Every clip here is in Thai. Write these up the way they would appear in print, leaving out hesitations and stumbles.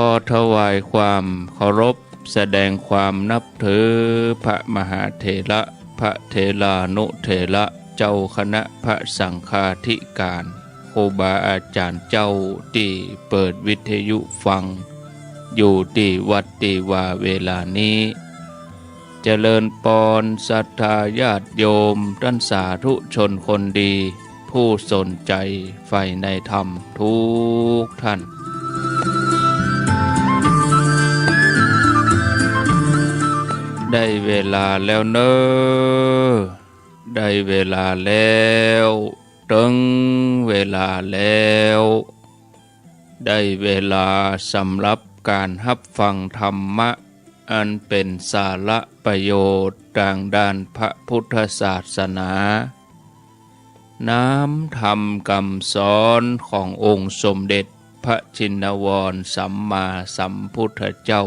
อถวายความเคารพแสดงความนับถือพระมหาเถระพระเถรานุเถระเจ้าคณะพระสังฆาธิการครูบาอาจารย์เจ้าที่เปิดวิทยุฟังอยู่ที่วัดที่ว่าเวลานี้เจริญปอนศรัทธาญาติโยมท่านสาธุชนคนดีผู้สนใจใฝ่ในธรรมทุกท่านได้เวลาแล้วเนอได้เวลาแล้วถึงเวลาแล้วได้เวลาสำหรับการรับฟังธรรมะอันเป็นสาระประโยชน์ทางด้านพระพุทธศาสนาน้ำธรรมคำสอนขององค์สมเด็จพระชินวรสัมมาสัมพุทธเจ้า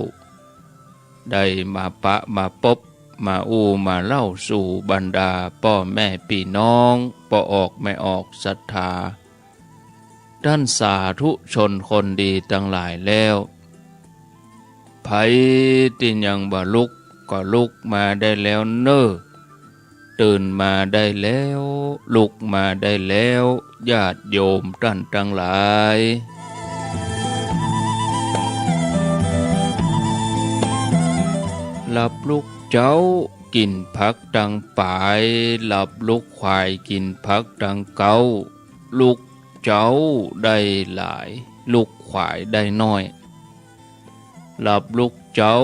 ได้มาปะมาพบมามาเล่าสู่บรรดาพ่อแม่พี่น้องพ่อออกไม่ออกศรัทธาท่านสาธุชนคนดีทั้งหลายแล้วไผที่ยังบ่ลุกก็ลุกมาได้แล้วเน้อตื่นมาได้แล้วลุกมาได้แล้วญาติโยมท่านทั้งหลายหลับลูกเจ้ากินผักดังป่ายหลับลูกควายกินผักดังเกาลูกเจ้าได้หลายลูกควายได้น้อยหลับลูกเจ้า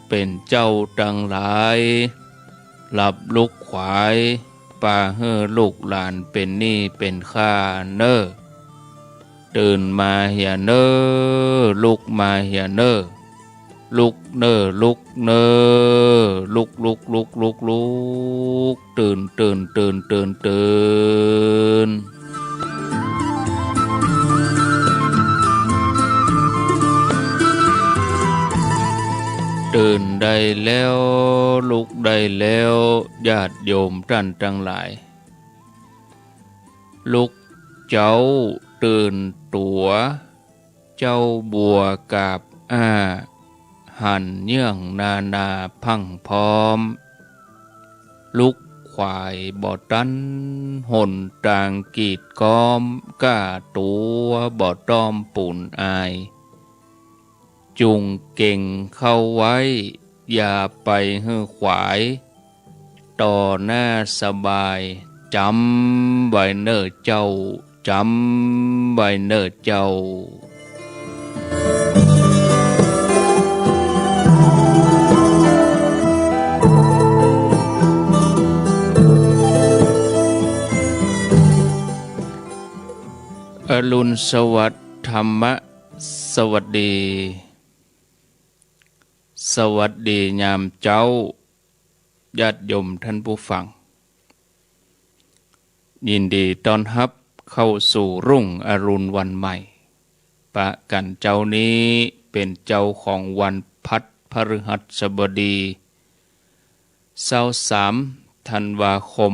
เป็นเจ้าดังหลายหลับลูกควายป่าเฮ่อลูกหลานเป็นหนี้เป็นข้าเน้อตื่นมาเหียเน้อลุกมาเหียเน้อลุกเน้อลุกเน้อลุกลุกลุกลุกลุกตื่นตื่นตื่นตื่นตื่นตื่นได้แล้วลุกได้แล้วญาติโยมท่านทั้งหลายลุกเจ้าตื่นตัวเจ้าบัวกาบหันเยื่องนาพังพร้อมลุกควายบ่อตันหนตางกีดก้อมก้าตัวบ่อต้อมปุ่นอายจุงเก่งเข้าไว้อย่าไปหื้อขวายต่อหน้าสบายจำไว้เน้อเจ้าจำไว้เน้อเจ้าอรุณสวัสดิ์ธรรมะสวัสดีสวัสดียามเจ้าญาติโยมท่านผู้ฟังยินดีต้อนรับเข้าสู่รุ่งอรุณวันใหม่ปะกันเจ้านี้เป็นเจ้าของวันพัดพฤหัสบดี23ธันวาคม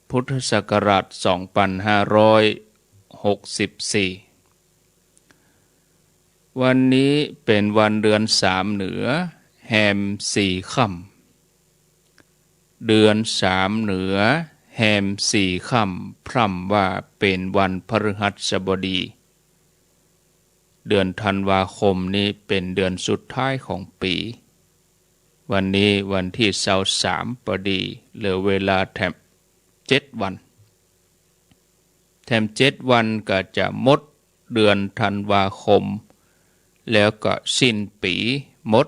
พุทธศักราช2564วันนี้เป็นวันเดือน3เหนือแฮม4ค่ำเดือน3เหนือแฮม4ค่ำพร่ำว่าเป็นวันพฤหัสบดีเดือนธันวาคมนี้เป็นเดือนสุดท้ายของปีวันนี้วันที่23พอดีเหลือเวลาแถม7วันแถม7วันก็จะหมดเดือนธันวาคมแล้วก็สิ้นปีหมด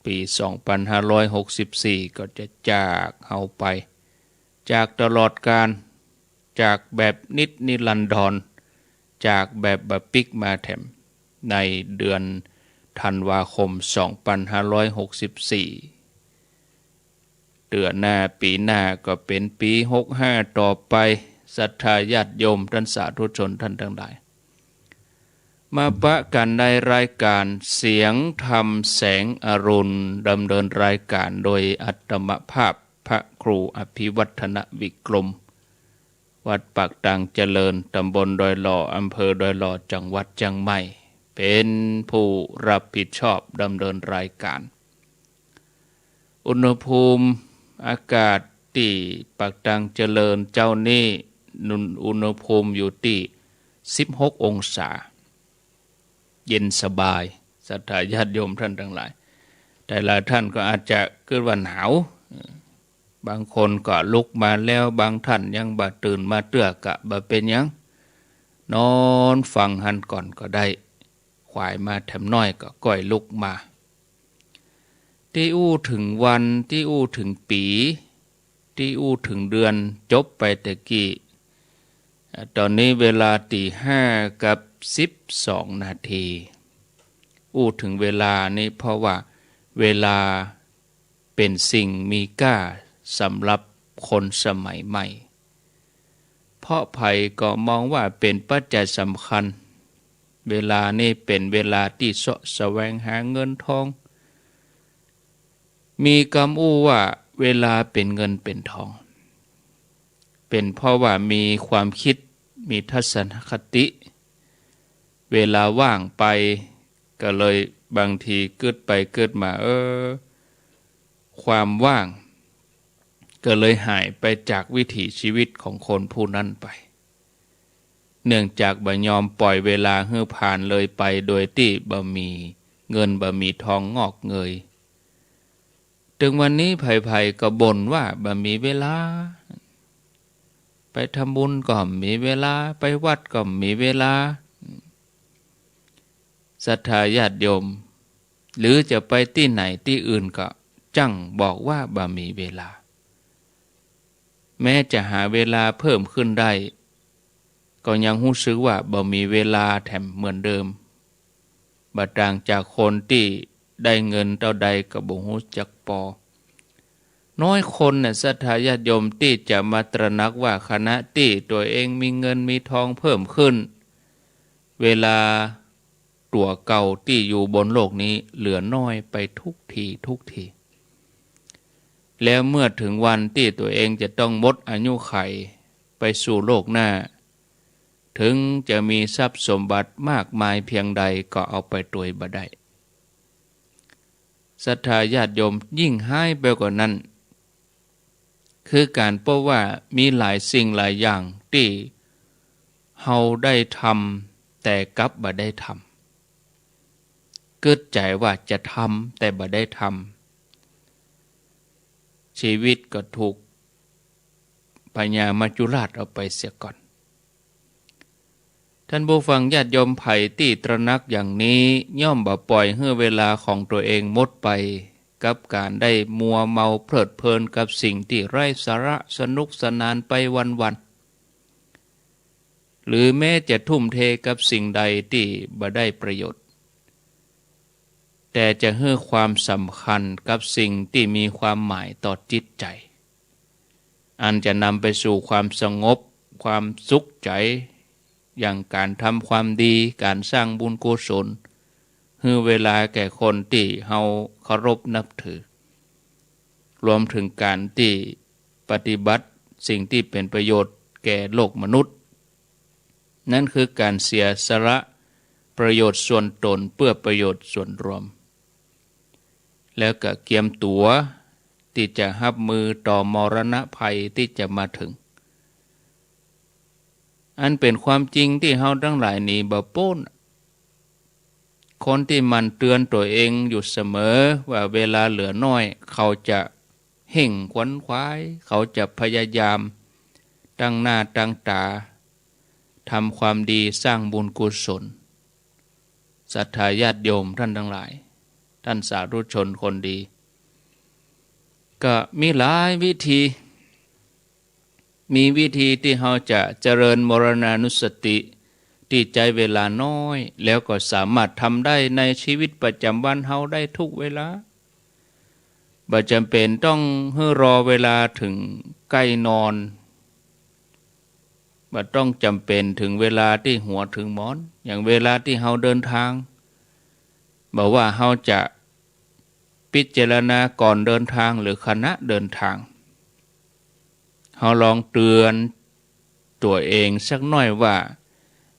ปี2564ก็จะจากเฮาไปจากตลอดกาลจากแบบนิรันดรจากแบบบะปิกมาแถมในเดือนธันวาคม2564เดือนหน้าปีหน้าก็เป็นปี65ต่อไปศรัทธาญาติโยมท่านสาธุชนท่านทั้งหลายมาปะกันในรายการเสียงธรรมแสงอรุณดำเนินรายการโดยอัตมภาพพระครูอภิวัฒนวิกรมวัดปากตังเจริญตำบลดอยหล่ออำเภอดอยหล่อจังหวัดเชียงใหม่ เป็นผู้รับผิดชอบดำเนินรายการอุณหภูมิอากาศที่ปากดังเจริญเจ้านี้อุณหภูมิอยู่ที่16 องศาเย็นสบายศรัทธาญาติโยมท่านทั้งหลายแต่หลายท่านก็อาจจะเกิดว่าหนาวบางคนก็ลุกมาแล้วบางท่านยังบ่ตื่นมาเตื้อกะบ่เป็นหยังนอนฟังหันก่อนก็ได้ขวายมาแถมน้อยก็ก้อยลุกมาที่อู้ถึงวันที่อู้ถึงปีที่อู้ถึงเดือนจบไปตะกี้ตอนนี้เวลา5:12 นาทีอู้ถึงเวลานี้เพราะว่าเวลาเป็นสิ่งมีค่าสำหรับคนสมัยใหม่เพราะไผ่ก็มองว่าเป็นปัจจัยสำคัญเวลานี้เป็นเวลาที่เสาะแสวงหาเงินทองมีคำอู้ว่าเวลาเป็นเงินเป็นทองเป็นเพราะว่ามีความคิดมีทัศนคติเวลาว่างไปก็เลยบางทีเกิดไปเกิดมาความว่างก็เลยหายไปจากวิถีชีวิตของคนผู้นั้นไปเนื่องจากบ่ยอมปล่อยเวลาให้ผ่านเลยไปโดยที่บ่มีเงินบ่มีทองงอกเงยถึงวันนี้ไผ่ๆก็บ่นว่าบ่มีเวลาไปทำบุญก็มีเวลาไปวัดก็มีเวลาศรัทธาญาติโยมหรือจะไปที่ไหนที่อื่นก็จังบอกว่าบ่มีเวลาแม้จะหาเวลาเพิ่มขึ้นได้ก็ยังรู้สึกว่าบ่มีเวลาแถมเหมือนเดิมบ่ต่างจากคนที่ได้เงินเท่าใดก็บ่รู้จักพอน้อยคนน่ะศรัทธาญาติโยมที่จะมาตระหนักว่าขณะที่ตัวเองมีเงินมีทองเพิ่มขึ้นเวลาตัวเก่าที่อยู่บนโลกนี้เหลือน้อยไปทุกทีแล้วเมื่อถึงวันที่ตัวเองจะต้องหมดอายุไขไปสู่โลกหน้าถึงจะมีทรัพย์สมบัติมากมายเพียงใดก็เอาไปตัวยบ่ได้ศรัทธาญาติโยมยิ่งให้ไปกว่านั้นคือการพบว่ามีหลายสิ่งหลายอย่างที่เฮาได้ทำแต่กลับบ่ได้ทำเกิดใจว่าจะทำแต่บ่ได้ทำชีวิตก็ถูกพญามัจจุราชเอาไปเสียก่อนท่านผู้ฟังญาติโยมไผ่ที่ตระหนักอย่างนี้ย่อมบ่ปล่อยให้เวลาของตัวเองหมดไปกับการได้มัวเมาเพลิดเพลินกับสิ่งที่ไร้สาระสนุกสนานไปวันๆหรือแม้จะทุ่มเทกับสิ่งใดที่บ่ได้ประโยชน์แต่จะให้ความสำคัญกับสิ่งที่มีความหมายต่อจิตใจอันจะนำไปสู่ความสงบความสุขใจอย่างการทำความดีการสร้างบุญกุศลให้เวลาแก่คนที่เฮาเคารพนับถือรวมถึงการที่ปฏิบัติสิ่งที่เป็นประโยชน์แก่โลกมนุษย์นั่นคือการเสียสละประโยชน์ส่วนตนเพื่อประโยชน์ส่วนรวมแล้วก็เกียมตัวที่จะรับมือต่อมรณะภัยที่จะมาถึงอันเป็นความจริงที่เฮาทั้งหลายนี้บ่โป้นคนที่มันเตือนตัวเองอยู่เสมอว่าเวลาเหลือน้อยเขาจะเห่งขวนขวายเขาจะพยายามตั้งหน้าตั้งตาทำความดีสร้างบุญกุศลศรัทธาญาติโยมท่านทั้งหลายท่านสาธุชนคนดีก็มีหลายวิธีที่เราจะเจริญมรณานุสติที่ใจเวลาน้อยแล้วก็สามารถทำได้ในชีวิตประจำวันเราได้ทุกเวลาบ่จำเป็นต้องให้รอเวลาถึงใกล้นอนบ่ต้องจำเป็นถึงเวลาที่หัวถึงหมอนอย่างเวลาที่เราเดินทางบอกว่าเราจะพิจารณาก่อนเดินทางหรือขณะเดินทางเราลองเตือนตัวเองสักหน่อยว่า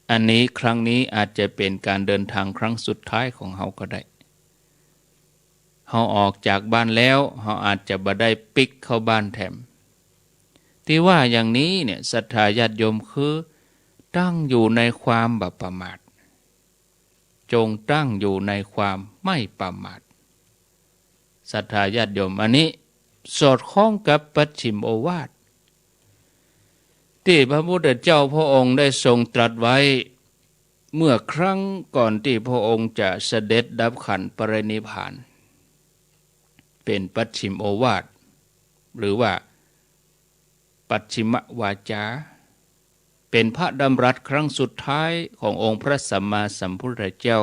อันนี้ครั้งนี้อาจจะเป็นการเดินทางครั้งสุดท้ายของเขาก็ได้เขาออกจากบ้านแล้วเขาอาจจะบ่ได้ปิกเข้าบ้านแถมที่ว่าอย่างนี้เนี่ยศรัทธาญาติโยมคือตั้งอยู่ในความบ่ประมาทจงตั้งอยู่ในความไม่ประมาทศรัทธาญาติโยมอันนี้สอดคล้องกับปัจฉิมโอวาทที่พระพุทธเจ้าพระองค์ได้ทรงตรัสไว้เมื่อครั้งก่อนที่พระองค์จะเสด็จดับขันธ์ปรินิพพานเป็นปัจฉิมโอวาทหรือว่าปัจฉิมวาจาเป็นพระดำรัสครั้งสุดท้ายขององค์พระสัมมาสัมพุทธเจ้า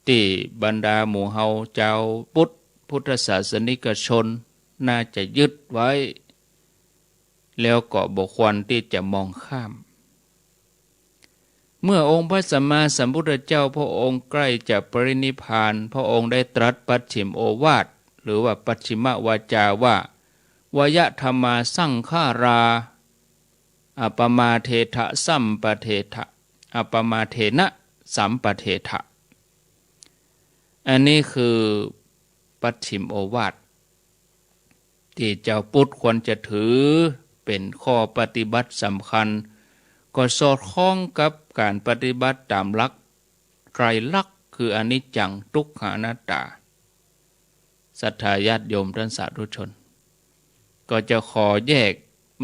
ที่บรรดาหมู่เฮาเจ้าพุทธศาสนิกชนน่าจะยึดไว้แล้วก็บ่ควรที่จะมองข้ามเมื่อองค์พระสัมมาสัมพุทธเจ้าพระองค์ใกล้จะปรินิพพานพระองค์ได้ตรัสปัจฉิมโอวาทหรือว่าปัจฉิมวาจาว่าวายธรรมาสังขาราอัปมาเทถะสัมปเทถะอัปมาเทนะสัมปเทถะอันนี้คือปัจฉิมโอวาทที่เจ้าพุทธควรจะถือเป็นข้อปฏิบัติสำคัญก็สอดคล้องกับการปฏิบัติตามหลักไตรลักษณ์คืออนิจจังทุกขังอนัตตาศรัทธาญาติโยมท่านสาธุชนก็จะขอแยก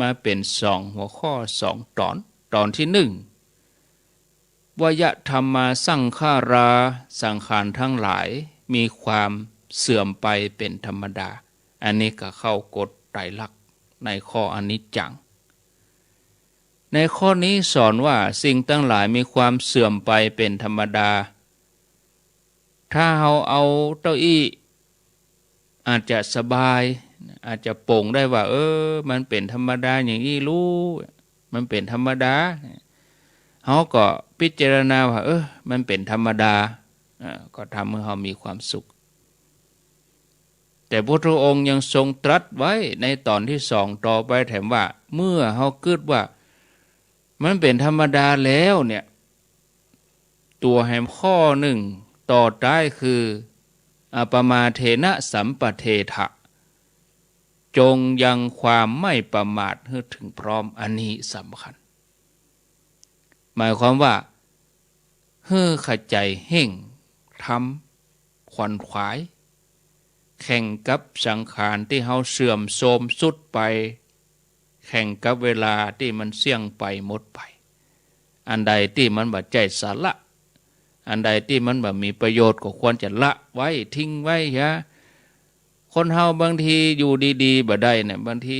มาเป็น2หัวข้อ2ตอนที่1วยธรรมาสังขาราสังขารทั้งหลายมีความเสื่อมไปเป็นธรรมดาอันนี้ก็เข้ากฎไตรลักษณ์ในข้ออนิจจังในข้อนี้สอนว่าสิ่งทั้งหลายมีความเสื่อมไปเป็นธรรมดาถ้าเราเอาเก้าอี้อาจจะสบายอาจจะโปร่งได้ว่ามันเป็นธรรมดาอย่างนี้รู้มันเป็นธรรมดาเขาก็พิจารณาว่ามันเป็นธรรมดาก็ทำให้เขามีความสุขแต่พระพุทธองค์ยังทรงตรัสไว้ในตอนที่2ต่อไปแถมว่าเมื่อเขาคิดว่ามันเป็นธรรมดาแล้วเนี่ยตัวแห่งข้อหนึ่งต่อได้คืออัปมาเทนะสัมปเทถะจงยังความไม่ประมาทให้ถึงพร้อมอันนี้สำคัญหมายความว่าให้ขใจเห่งทำขวัญขวายแข่งกับสังขารที่เฮาเสื่อมโทรมสุดไปแข่งกับเวลาที่มันเสี่ยงไปหมดไปอันใดที่มันบ่ใจสาระอันใดที่มันบ่มีประโยชน์ก็ควรจะละไว้ทิ้งไว้ฮะคนเฮาบางทีอยู่ดีๆบ่ได้เนี่ยบางที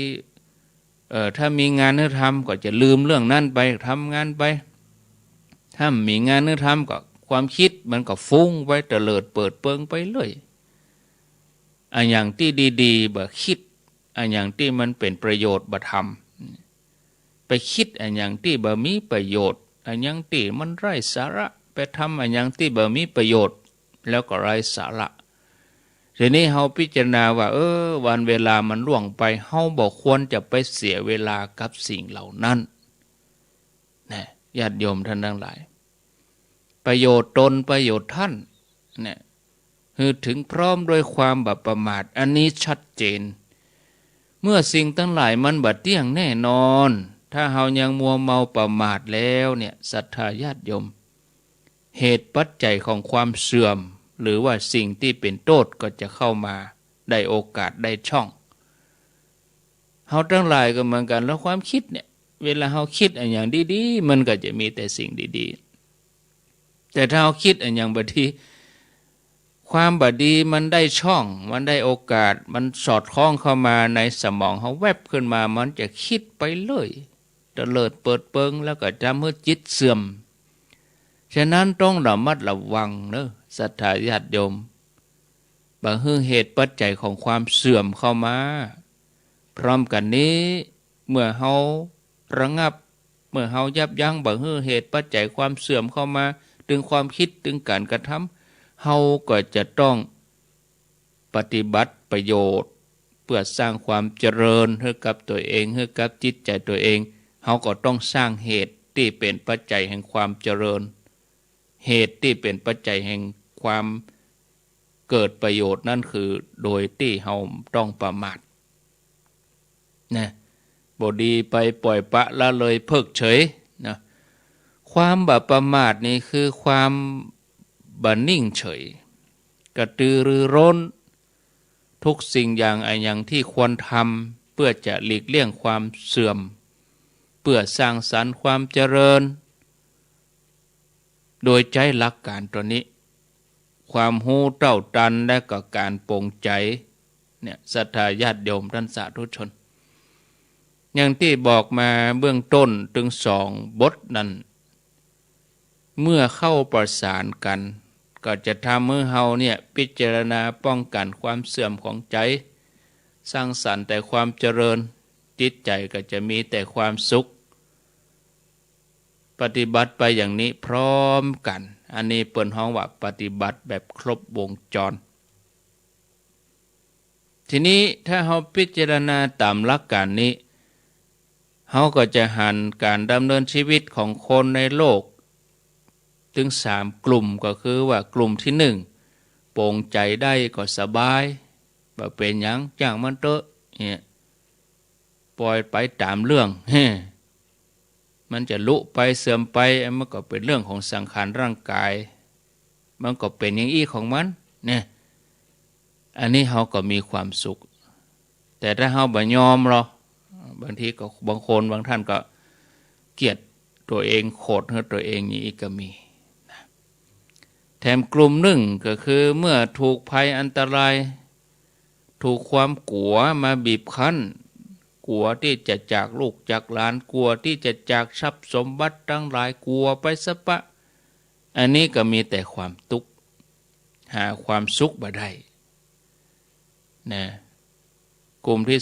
ถ้ามีงานให้ทำก็จะลืมเรื่องนั้นไปทำงานไปถ้ามีงานให้ทำก็ความคิดมันก็ฟุ้งไว้เตลิดเปิดเปิงไปเลยอันอย่างที่ดีๆบ่คิดอันอย่างที่มันเป็นประโยชน์บ่ทำไปคิดอันอย่างที่บ่มีประโยชน์อันอย่างที่มันไร้สาระไปทำอันอย่างที่บ่มีประโยชน์แล้วก็ไร้สาระทีนี้เฮาพิจารณาว่าวันเวลามันล่วงไปเฮาบ่ควรจะไปเสียเวลากับสิ่งเหล่านั้นนะญาติโยมท่านทั้งหลายประโยชน์ตนประโยชน์ท่านเนี่ยคือถึงพร้อมด้วยความบ่ประมาทอันนี้ชัดเจนเมื่อสิ่งทั้งหลายมันบ่เที่ยงแน่นอนถ้าเฮายังมัวเมาประมาทแล้วเนี่ยศรัทธาญาติโยมเหตุปัจจัยของความเสื่อมหรือว่าสิ่งที่เป็นโทษก็จะเข้ามาได้โอกาสได้ช่องเฮาทั้งหลายก็เหมือนกันแล้วความคิดเนี่ยเวลาเฮาคิดอันอย่างดีๆมันก็จะมีแต่สิ่งดีๆแต่ถ้าเฮาคิดอันอย่างบ่ดีความบ่ดีมันได้ช่องมันได้โอกาสมันสอดคล้องเข้ามาในสมองเฮาแวบขึ้นมามันจะคิดไปเลยเตลิดเปิดเปิงแล้วก็ทำให้จิตเสื่อมฉะนั้นต้องระมัดระวังเนอะศรัทธาญาติโยมบางเหตุปัจจัยของความเสื่อมเข้ามาพร้อมกันนี้เมื่อเฮาระงับเมื่อเฮายับยั้งบางเหตุปัจจัยความเสื่อมเข้ามาถึงความคิดถึงการกระทำเฮาก็จะต้องปฏิบัติประโยชน์เพื่อสร้างความเจริญให้กับตัวเองให้กับจิตใจตัวเองเฮาก็ต้องสร้างเหตุ ที่เป็นปัจจัยแห่งความเจริญเหตุที่เป็นปัจจัยแห่งความเกิดประโยชน์นั่นคือโดยที่เฮาต้องประมาทนะบดีไปปล่อยปะละเลยเพิกเฉยนะความบประมาทนี่คือความบันิ่งเฉยกระตือรือร้นทุกสิ่งอย่างที่ควรทำเพื่อจะหลีกเลี่ยงความเสื่อมเพื่อสร้างสรรค์ความเจริญโดยใจหลักการตัวนี้ความหู้เต้าตันและก็การปรงใจเนี่ยศรัทธาญาติโยมท่านสาธุชนอย่างที่บอกมาเบื้องต้นถึง2 บทนั้นเมื่อเข้าประสานกันก็จะทำให้เฮาเนี่ยพิจารณาป้องกันความเสื่อมของใจสร้างสรรค์แต่ความเจริญจิตใจก็จะมีแต่ความสุขปฏิบัติไปอย่างนี้พร้อมกันอันนี้เปิ้นฮ้องว่าปฏิบัติแบบครบวงจรทีนี้ถ้าเฮาพิจารณาตามหลักการนี้เฮาก็จะหันการดำเนินชีวิตของคนในโลกถึง3 กลุ่มก็คือว่ากลุ่มที่1โปร่งใจได้ก็สบายบ่เป็นหยังจ้างมันเถอะเนี่ยปล่อยไปตามเรื่องมันจะลุไปเสื่อมไปมันก็เป็นเรื่องของสังขารร่างกายมันก็เป็นอย่างอี้ของมันเนี่ยอันนี้เฮาก็มีความสุขแต่ถ้าเฮาบ่ยอมหรอบางทีก็บางคนบางท่านก็เกลียดตัวเองโคตรให้ตัวเองอย่างนี้ก็มีแถมกลุ่ม1ก็คือเมื่อถูกภัยอันตรายถูกความกลัวมาบีบคั้นกลัวที่จะจากลูกจากหลานกลัวที่จะจากทรัพย์สมบัติทั้งหลายกลัวไปสะปะอันนี้ก็มีแต่ความทุกข์หาความสุขบ่ได้นะกลุ่มที่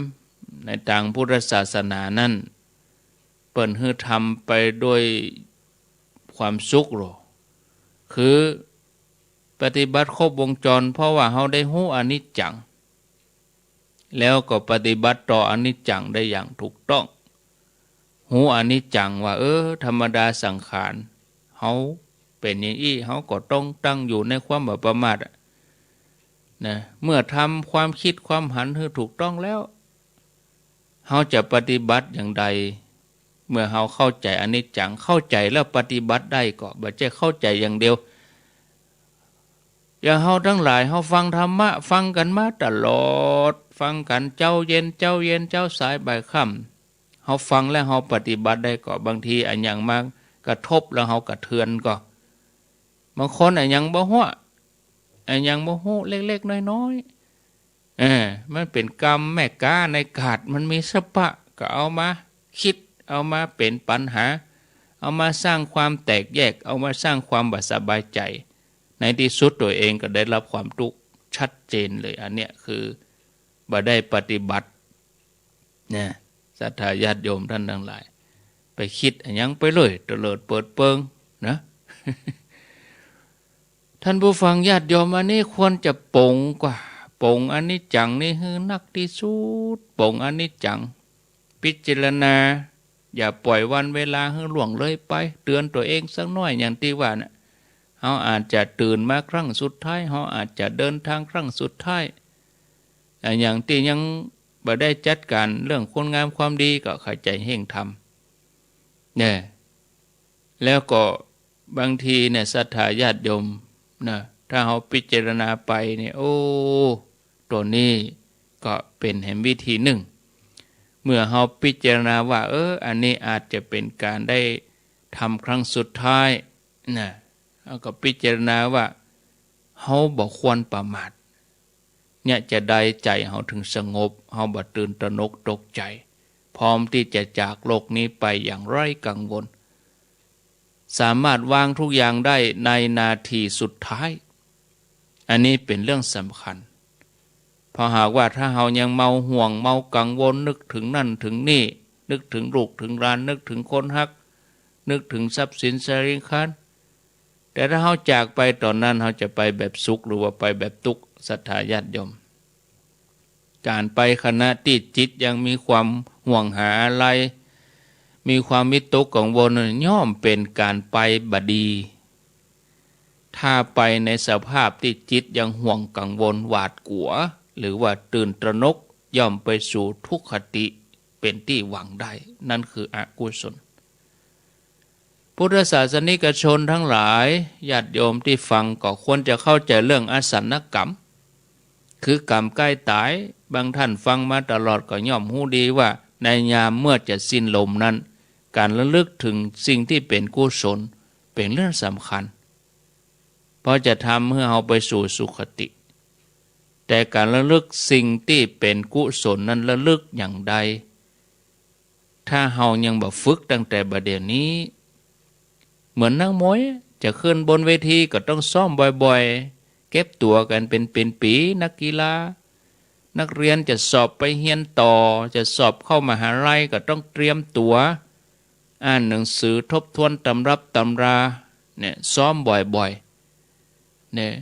3ในทางพุทธศาสนานั้นเปิ้นให้ทำไปด้วยความสุขหรอคือปฏิบัติครบวงจรเพราะว่าเฮาได้รู้อนิจจังแล้วก็ปฏิบัติต่ออนิจจังได้อย่างถูกต้องรู้อนิจจังว่าธรรมดาสังขารเฮาเป็นอย่างอี้เฮาก็ต้องตั้งอยู่ในความบ่ประมาทนะเมื่อทำความคิดความหันให้ถูกต้องแล้วเฮาจะปฏิบัติอย่างใดเมื่อเฮาเข้าใจอนิจจังเข้าใจแล้วปฏิบัติได้ก็บ่ใช่เข้าใจอย่างเดียวอย่างเฮาทั้งหลายเฮาฟังธรรมะฟังกันมาตลอดฟังกันเจ้าเย็นเจ้าสายบ่ายค่ำเฮาฟังแล้วเฮาปฏิบัติได้ก็บางทีอันอย่างมากกระทบแล้วเฮากระเทือนก็บางคนอันยังบ่ฮู้อันยังบ่ฮู้เล็กๆน้อยๆมันเป็นกรรมแม่กาในกาดมันมีสปะก็เอามาคิดเอามาเป็นปัญหาเอามาสร้างความแตกแยกเอามาสร้างความบ่สบายใจในที่สุดตัวเองก็ได้รับความทุกข์ชัดเจนเลยอันเนี้ยคือบ่ได้ปฏิบัติเนี่ยศรัทธาญาติโยมท่านทั้งหลายไปคิดอันยังไปเลยเตลิดเปิดเปิงนะ ท่านผู้ฟังญาติโยมอันนี้ควรจะปรงกว่าปรงอนิจจังนี่คือนักที่สุดปรงอนิจจังพิจารณาอย่าปล่อยวันเวลาให้ล่วงเลยไปเตือนตัวเองสักหน่อยอย่างที่ว่าน่ะเฮาอาจจะตื่นมาครั้งสุดท้ายเฮาอาจจะเดินทางครั้งสุดท้ายอย่างที่ยังบ่ได้จัดการเรื่องคุณงามความดีก็เข้าใจเห่งทำเนี่ยแล้วก็บางทีเนี่ยศรัทธาญาติโยมนะถ้าเฮาพิจารณาไปเนี่ยโอ้ตัวนี้ก็เป็นแห่งวิธีหนึ่งเมื่อเฮาพิจารณาว่าอันนี้อาจจะเป็นการได้ทำครั้งสุดท้ายนะแล้วก็พิจารณาว่าเฮาบ่ควรประมาทเนี่ยจะได้ใจเฮาถึงสงบเฮาบ่ตื่นตระหนกตกใจพร้อมที่จะจากโลกนี้ไปอย่างไร้กังวลสามารถวางทุกอย่างได้ในนาทีสุดท้ายอันนี้เป็นเรื่องสำคัญเพราะหากว่าถ้าเฮายังเมาห่วงเมากังวลนึกถึงนั่นถึงนี่นึกถึงลูกถึงหลานนึกถึงคนฮักนึกถึงทรัพย์สินสริงคารแต่ถ้าเฮาจากไปตอนนั้นเฮาจะไปแบบสุขหรือว่าไปแบบทุกข์ศรัทธาญาติโยมการไปขณะที่จิตยังมีความห่วงหาอะไร มีความวิตกกังวลย่อมเป็นการไปบดีถ้าไปในสภาพที่จิตยังห่วงกังวลหวาดกลัวหรือว่าตื่นตระหนกย่อมไปสู่ทุกขติเป็นที่หวังได้นั่นคืออกุศลพุทธศาสนิกชนทั้งหลายญาติโยมที่ฟังก็ควรจะเข้าใจเรื่องอสัญญกรรมคือกรรมใกล้ตายบางท่านฟังมาตลอดก็ย่อมรู้ดีว่าในยามเมื่อจะสิ้นลมนั้นการระลึกถึงสิ่งที่เป็นกุศลเป็นเรื่องสำคัญเพราะจะทำให้เราไปสู่สุคติแต่การระลึกสิ่งที่เป็นกุศลนั้นระลึกอย่างใดถ้าเรายังบ่ฝึกตั้งแต่บัดเดี๋ยวนี้เหมือนนักมวยจะขึ้นบนเวทีก็ต้องซ้อมบ่อยๆเก็บตัวกันเป็นปีนักกีฬานักเรียนจะสอบไปเรียนต่อจะสอบเข้ามหาลัยก็ต้องเตรียมตัวอ่านหนังสือทบทวนตำรับตำราเนี่ยซ้อมบ่อยๆเนี่ย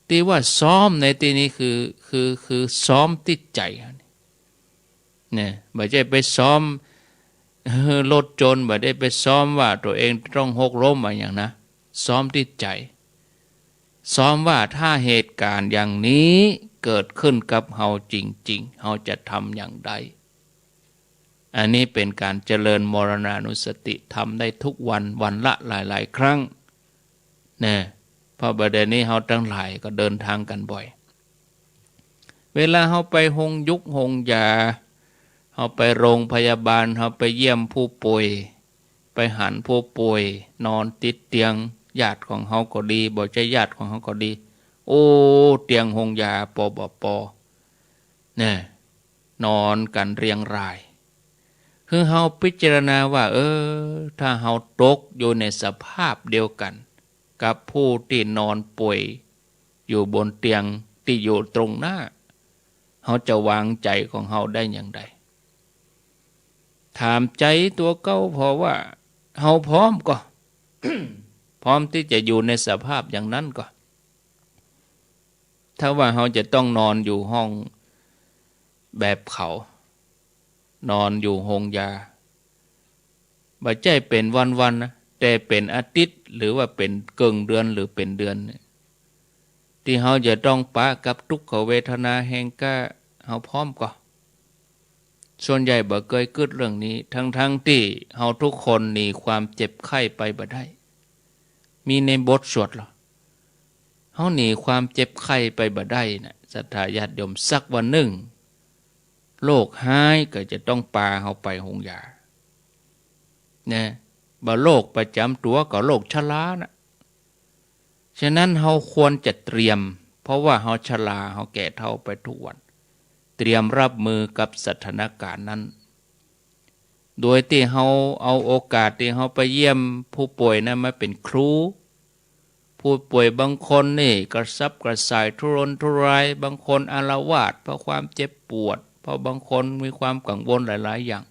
ที่ว่าซ้อมในที่นี้คือซ้อมติดใจเนี่ยไม่ใช่ไปซ้อมลดจนไม่ได้ไปซ้อมว่าตัวเองต้องหกล้มอะไรอย่างนะซ้อมติดใจซ้อมว่าถ้าเหตุการณ์อย่างนี้เกิดขึ้นกับเฮาจริงๆเฮาจะทำอย่างไรอันนี้เป็นการเจริญมรณานุสติทำได้ทุกวันวันละหลายๆครั้งเนี่ยเพราะประเด็นนี้เฮาทั้งหลายก็เดินทางกันบ่อยเวลาเฮาไปหงยุกหงยาเฮาไปโรงพยาบาลเฮาไปเยี่ยมผู้ป่วยไปหันผู้ป่วยนอนติดเตียงญาติของเฮาก็ดีบ่ใช่ญาติของเฮาก็ดีโอ้เตียงหงยาปบปเนี่ยนอนกันเรียงรายคือเฮาพิจารณาว่าถ้าเฮาตกอยู่ในสภาพเดียวกันกับผู้ที่นอนป่วยอยู่บนเตียงที่อยู่ตรงหน้าเฮาจะวางใจของเฮาได้อย่างไรถามใจตัวเก้าเพราะว่าเฮาพร้อมก็ พร้อมที่จะอยู่ในสภาพอย่างนั้นก็ถ้าว่าเฮาจะต้องนอนอยู่ห้องแบบเขานอนอยู่โรงยาบ่ใช่เป็นวันๆนะแต่เป็นอาทิตย์หรือว่าเป็นเกิงเดือนหรือเป็นเดือนที่เฮาจะต้องปะกับทุกขเวทนาแห่งกะเฮาพร้อมก็ส่วนใหญ่บ่เคยคิดเรื่องนี้ทั้งที่เฮาทุกคนหนีความเจ็บไข้ไปบ่ได้มีในบทสวดหรอเฮาหนีความเจ็บไข้ไปบ่ได้นะศรัทธาญาติโยมสักวันหนึ่งโรคหายก็จะต้องปาเฮาไปโรงยานะบ่โรคประจำตัวก็โรคชรานะฉะนั้นเฮาควรจะเตรียมเพราะว่าเฮาชราเฮาแก่เฒ่าไปทุกวันเตรียมรับมือกับสถานการณ์นั้นโดยที่เฮาเอาโอกาสที่เฮาไปเยี่ยมผู้ป่วยนั้นมาเป็นครูผู้ป่วยบางคนนี่กระสับกระส่ายทุรนทุรายบางคนอาละวาดเพราะความเจ็บปวดเพราะบางคนมีความกังวลหลายๆอย่าง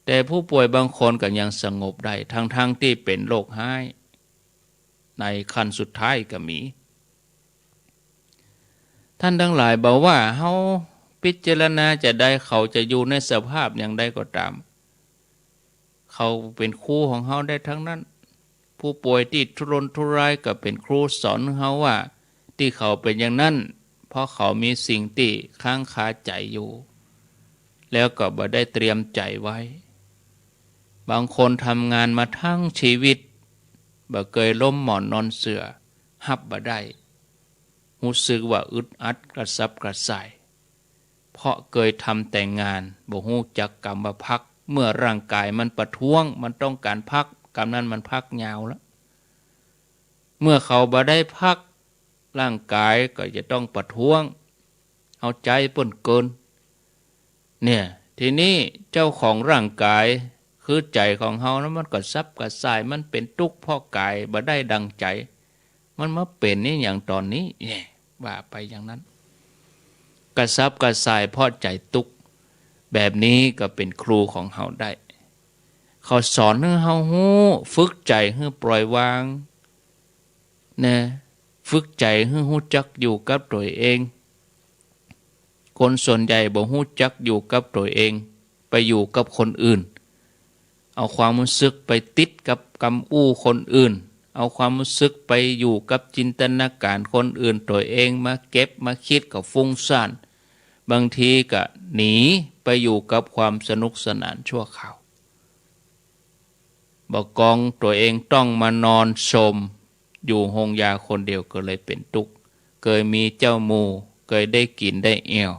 แต่ผู้ป่วยบางคนก็ยังสงบได้ทั้งที่เป็นโรคหายในขั้นสุดท้ายก็มีท่านทั้งหลายบอกว่าเฮาพิจารณาจะได้เขาจะอยู่ในสภาพอย่างใดก็ตามเขาเป็นครูของเฮาได้ทั้งนั้นผู้ป่วยที่ทุรนทุรายก็เป็นครูสอนเฮาว่าที่เขาเป็นอย่างนั้นเพราะเขามีสิ่งที่ค้างคาใจอยู่แล้วก็บ่ได้เตรียมใจไว้บางคนทำงานมาทั้งชีวิตบ่เคยล้มหมอนนอนเสื่อหับบ่ได้รู้สึกว่าอึดอัดกระสับกระส่ายเพราะเคยทำแต่งงานบ่ฮู้จักกรรมพักเมื่อร่างกายมันประท้วงมันต้องการพักกรรมนั้นมันพักยาวแล้วเมื่อเขาบ่ได้พักร่างกายก็จะต้องประท้วงเอาใจเปิ้นเกินเนี่ยทีนี้เจ้าของร่างกายคือใจของเฮานั้นมันก็ซับกระส่ายมันเป็นทุกข์เพราะกายบ่ได้ดังใจมันมาเป็นนี่อย่างตอนนี้ว่าไปอย่างนั้นกระซับกระส่ายเพราะใจทุกข์แบบนี้ก็เป็นครูของเฮาได้เขาสอนให้เฮาฮู้ฝึกใจให้ปล่อยวางนะฝึกใจให้ฮู้จักอยู่กับตัวเองคนส่วนใหญ่บ่ฮู้จักอยู่กับตัวเองไป อยู่กับคนอื่นเอาความรู้สึกไปติดกับกำอู้คนอื่นเอาความรู้สึกไปอยู่กับจินตนาการคนอื่นตัวเองมาเก็บมาคิดกับฟุ้งซ่านบางทีก็หนีไปอยู่กับความสนุกสนานชั่วคราวบอกกองตัวเองต้องมานอนชมอยู่ห้องยาคนเดียวก็เลยเป็นทุกข์เคยมีเจ้าหมู่เคยได้กินได้เอว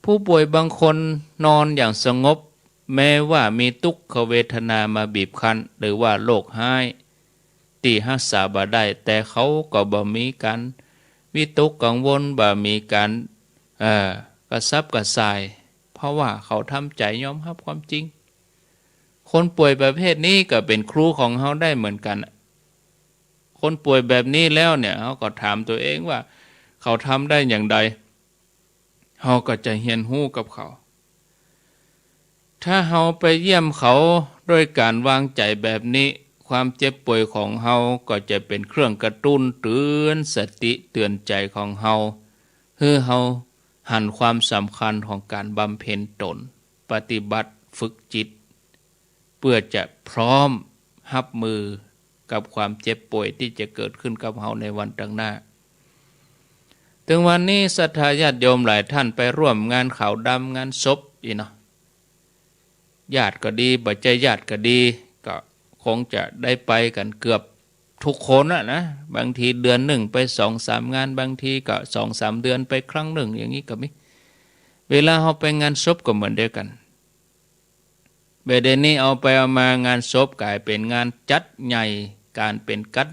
ผู้ป่วยบางคนนอนอย่างสงบแม้ว่ามีทุกขเวทนามาบีบคั้นหรือว่าโรคหายที่รักษาบ่ได้แต่เขาก็บ่มีการวิตกกังวลบ่มีการกระซับกระส่ายเพราะว่าเขาทำใจยอมรับความจริงคนป่วยประเภทนี้ก็เป็นครูของเขาได้เหมือนกันคนป่วยแบบนี้แล้วเนี่ยเขาก็ถามตัวเองว่าเขาทำได้อย่างไรเขาก็จะเรียนรู้กับเขาถ้าเราไปเยี่ยมเขาด้วยการวางใจแบบนี้ความเจ็บป่วยของเราก็จะเป็นเครื่องกระตุ้นเตือนสติเตือนใจของเราเพื่อเราหันความสำคัญของการบำเพ็ญตนปฏิบัติฝึกจิตเพื่อจะพร้อมรับมือกับความเจ็บป่วยที่จะเกิดขึ้นกับเราในวันข้างหน้าถึงวันนี้ศรัทธาญาติโยมหลายท่านไปร่วมงานขาวดำงานศพอีกเนาะญาติก็ดีบัจจัยญาติก็ดีก็คงจะได้ไปกันเกือบทุกคนนะบางทีเดือนหนึ่งไป2-3 งานบางทีก็2-3 เดือนไปครั้งหนึ่งอย่างนี้ก็มีเวลาเราไปงานศพก็เหมือนเดียวกันเบเดนี้เอาไปเอามางานศพกลายเป็นงานจัดใหญ่การเป็นกัด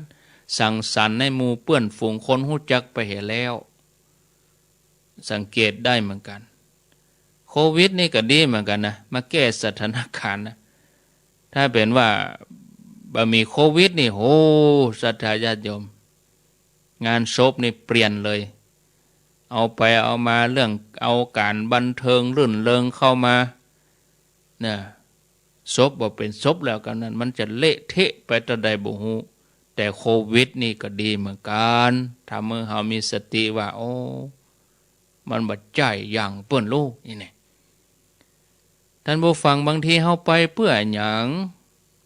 สังสรรค์ในหมู่เปื้อนฝูงคนหู้จักไปเห็นแล้วสังเกตได้เหมือนกันโควิดนี่ก็ดีเหมือนกันนะมาแก้สถานการณ์นะถ้าเป็นว่าบ่มีโควิดนี่โหศรัทธาญาติโยมงานศพนี่เปลี่ยนเลยเอาไปเอามาเรื่องเอาการบันเทิงรื่นเริงเข้ามาเนี่ยศพบ่เป็นศพแล้วกันนั้นมันจะเละเทะไปตะใดบ่ฮู้แต่โควิดนี่ก็ดีเหมือนกันถ้าเมื่อเฮามีสติว่าโอ้มันบ่ใจอย่างเปิ้นลูกนี่แน่ท่านผู้ฟังบางทีเฮาไปเพื่อหยัง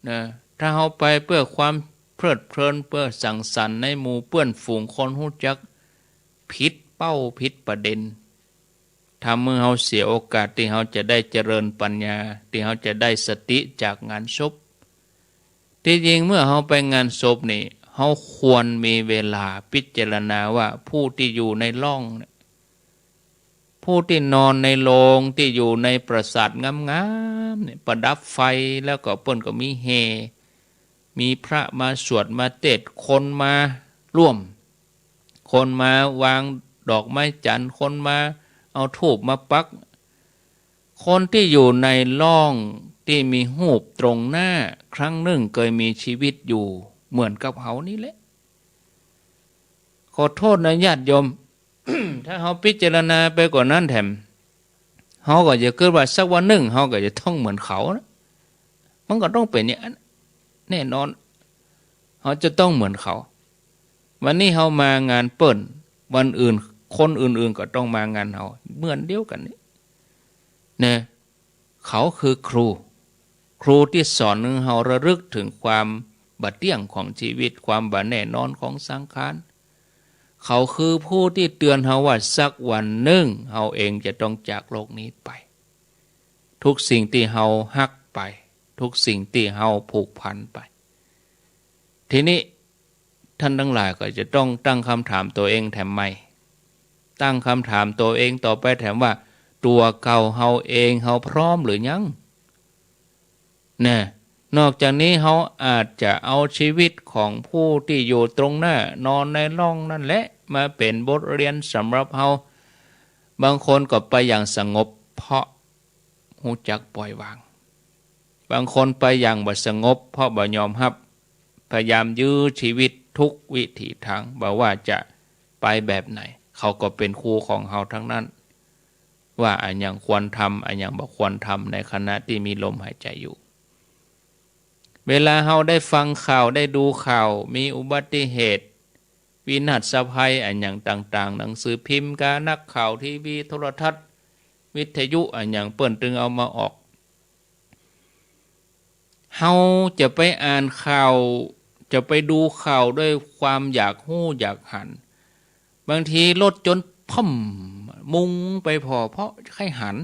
นะถ้าเฮาไปเพื่อความเพลิดเพลินเพื่อสังสรรค์ในหมู่เพื่อนฝูงคนฮู้จักผิดเป้าผิดประเด็นถ้าเมื่อเฮาเสียโอกาสที่เฮาจะได้เจริญปัญญาที่เฮาจะได้สติจากงานศพที่จริงเมื่อเฮาไปงานศพนี่เฮาควรมีเวลาพิจารณาว่าผู้ที่อยู่ในร่องผู้ที่นอนในโรงที่อยู่ในปราสาทงามๆเนี่ยประดับไฟแล้วก็เปิ้นก็มีเฮมีพระมาสวดมาเทศน์คนมาร่วมคนมาวางดอกไม้จันทร์คนมาเอาธูปมาปักคนที่อยู่ในร่องที่มีหูปตรงหน้าครั้งหนึ่งเคยมีชีวิตอยู่เหมือนกับเขานี่แหละขอโทษนะญาติโยม ถ้าเขาพิจารณาไปกว่านั้นแถมเขาก็จะเกิดว่าสักวันหนึ่งเขาก็จะต้องเหมือนเขานะมันก็ต้องเป็นอย่างนั้นแน่นอนเขาจะต้องเหมือนเขาวันนี้เขามางานเปิ่นวันอื่นคนอื่นๆก็ต้องมางานเขาเหมือนเดียวกันนี่เนี่ยเขาคือครูที่สอนให้เราระลึกถึงความบัดเดี่ยงของชีวิตความบัดแน่นอนของสังขารเขาคือผู้ที่เตือนเราว่าสักวันหนึ่งเราเองจะต้องจากโลกนี้ไปทุกสิ่งที่เราฮักไปทุกสิ่งที่เราผูกพันไปทีนี้ท่านทั้งหลายก็จะต้องตั้งคำถามตัวเองแถมไม่ตั้งคำถามตัวเองต่อไปแถมว่าตัวเก่าเราเองเราพร้อมหรือยังเนี่ยนอกจากนี้เราอาจจะเอาชีวิตของผู้ที่อยู่ตรงหน้านอนในร่องนั่นแหละมาเป็นบทเรียนสำหรับเราบางคนก็ไปอย่างสงบเพราะหูจักปล่อยวางบางคนไปอย่างบ่สงบเพราะบ่ยอมรับพยายามยื้อชีวิตทุกวิถีทางบอกว่าจะไปแบบไหนเขาก็เป็นครูของเราทั้งนั้นว่าอันยังควรทำอันยังบ่ควรทำในขณะที่มีลมหายใจอยู่เวลาเราได้ฟังข่าวได้ดูข่าวมีอุบัติเหตุวินาศภัยอันอย่างต่างๆหนังสือพิมพ์การนักข่าวทีวีโทรทัศน์ วิทยุอันอย่างเปิ้นตึงเอามาออกเฮาจะไปอ่านข่าวจะไปดูข่าวด้วยความอยากหู้อยากหันบางทีรถจนพ่อมมุงไปพอเพราะใครหัน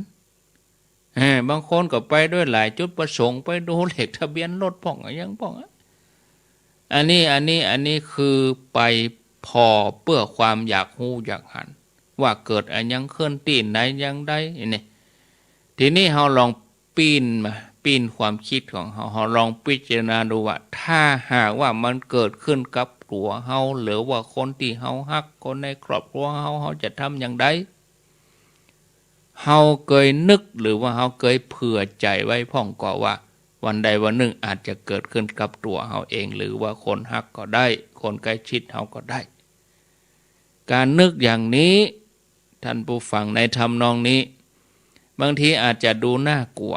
บางคนก็ไปด้วยหลายจุดประสงค์ไปดูเลขทะเบียนรถพ่องยังพ่องอันนี้คือไปพอเพื่อความอยากหู้อยากหันว่าเกิดอันยังเคลื่อนตีนไหนยังได้นี่ทีนี้เราลองปีนความคิดของเราลองพิจารณาดูว่าถ้าหากว่ามันเกิดขึ้นกับตัวเราหรือว่าคนที่เราฮักคนในครอบครัวเราจะทำอย่างไรเราเคยนึกหรือว่าเราเคยเผื่อใจไว้พ่องก่อว่าวันใดวันหนึ่งอาจจะเกิดขึ้นกับตัวเราเองหรือว่าคนฮักก็ได้คนใกล้ชิดเราก็ได้การนึกอย่างนี้ท่านผู้ฟังในทำนองนี้บางทีอาจจะดูน่ากลัว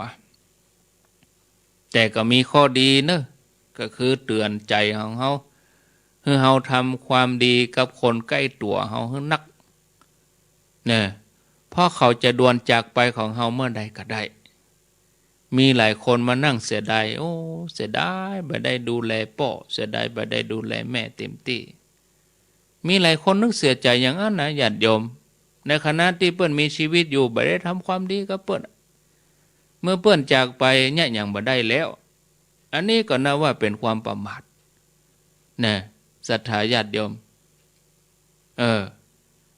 แต่ก็มีข้อดีเนอะก็คือเตือนใจของเราให้เราทำความดีกับคนใกล้ตัวเราให้นักเนี่ยเพราะเขาจะด่วนจากไปของเราเมื่อใดก็ได้มีหลายคนมานั่งเสียดายโอ้เสียดายบ่ได้ดูแลพ่อเสียดายบ่ได้ดูแลแม่เต็มที่มีหลายคนนึกเสียใจอย่างนั้นนะญาติโยมในขณะที่เปิ้นมีชีวิตอยู่บ่ได้ทำความดีกับเปิ้นเมื่อเปิ้นจากไปเนี่ยอย่างบ่ได้แล้วอันนี้ก็นับว่าเป็นความประมาทนะศรัทธาญาติโยม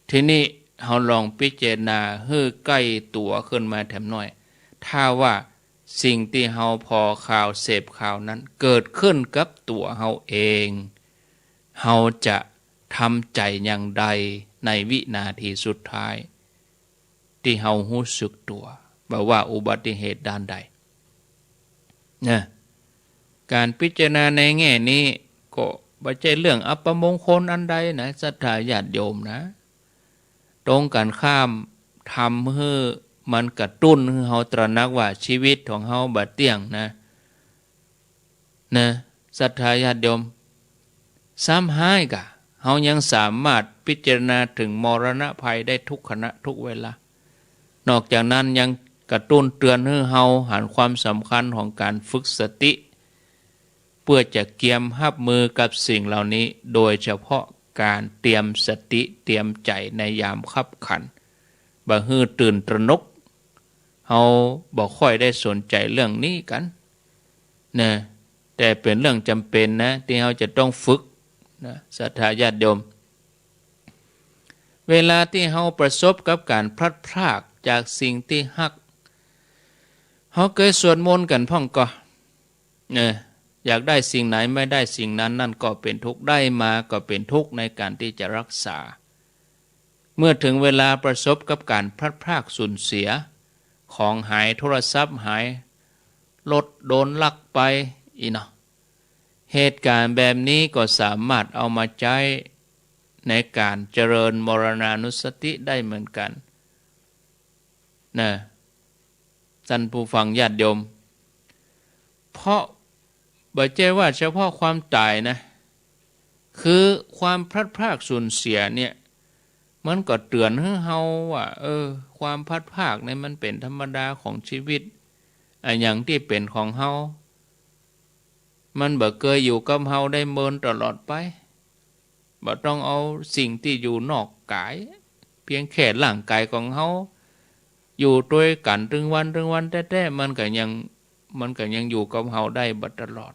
ทีนี้เฮาลองพิจารณาให้ใกล้ตัวขึ้นมาแถมหน่อยถ้าว่าสิ่งที่เฮาพอข่าวเสพข่าวนั้นเกิดขึ้นกับตัวเฮาเองเฮาจะทำใจอย่างใดในวินาทีสุดท้ายที่เฮารู้สึกตัวว่าอุบัติเหตุด้านใดนะการพิจารณาในแง่นี้ก็ไม่ใช่เรื่องอัปมงคลอันใดนะศรัทธาญาติโยมนะตรงกันข้ามทำให้มันกระตุ้นให้เฮาตระหนักว่าชีวิตของเฮาบ่เที่ยงนะศรัทธาญาติโยมซ้ำให้กะเฮายังสามารถพิจารณาถึงมรณะภัยได้ทุกขณะทุกเวลานอกจากนั้นยังกระตุ้นเตือนให้เฮาหันความสำคัญของการฝึกสติเพื่อจะเกียมรับมือกับสิ่งเหล่านี้โดยเฉพาะการเตรียมสติเตรียมใจในยามคับขันบ่ฮื้อตื่นตระหนกเฮาบ่ค่อยได้สนใจเรื่องนี้กันนะแต่เป็นเรื่องจำเป็นนะที่เฮาจะต้องฝึกนะศรัทธาญาติโยมเวลาที่เฮาประสบกับการพลัดพรากจากสิ่งที่ฮักเฮาเคยสวดมนต์กันพ่องก็อยากได้สิ่งไหนไม่ได้สิ่งนั้นนั่นก็เป็นทุกข์ได้มาก็เป็นทุกข์ในการที่จะรักษาเมื่อถึงเวลาประสบกับการพลัดพรากสูญเสียของหายโทรศัพท์หายรถโดนลักไปอีเนาะเหตุการณ์แบบนี้ก็สามารถเอามาใช้ในการเจริญมรณานุสติได้เหมือนกันนะท่านผู้ฟังญาติโยมเพราะบ่ใช่ว่าเฉพาะความตายนะคือความพลัดพรากสูญเสียเนี่ยมันก็เตือนให้เฮาว่าความพลัดพรากเนี่ยมันเป็นธรรมดาของชีวิตอย่างที่เป็นของเฮามันบ่เคยอยู่กับเฮาได้เมินตลอดไปบ่ต้องเอาสิ่งที่อยู่นอกกายเพียงแค่ร่างกายของเฮาอยู่ด้วยกันถึงวันแท้ๆมันก็ยังอยู่กับเฮาได้บ่ตลอด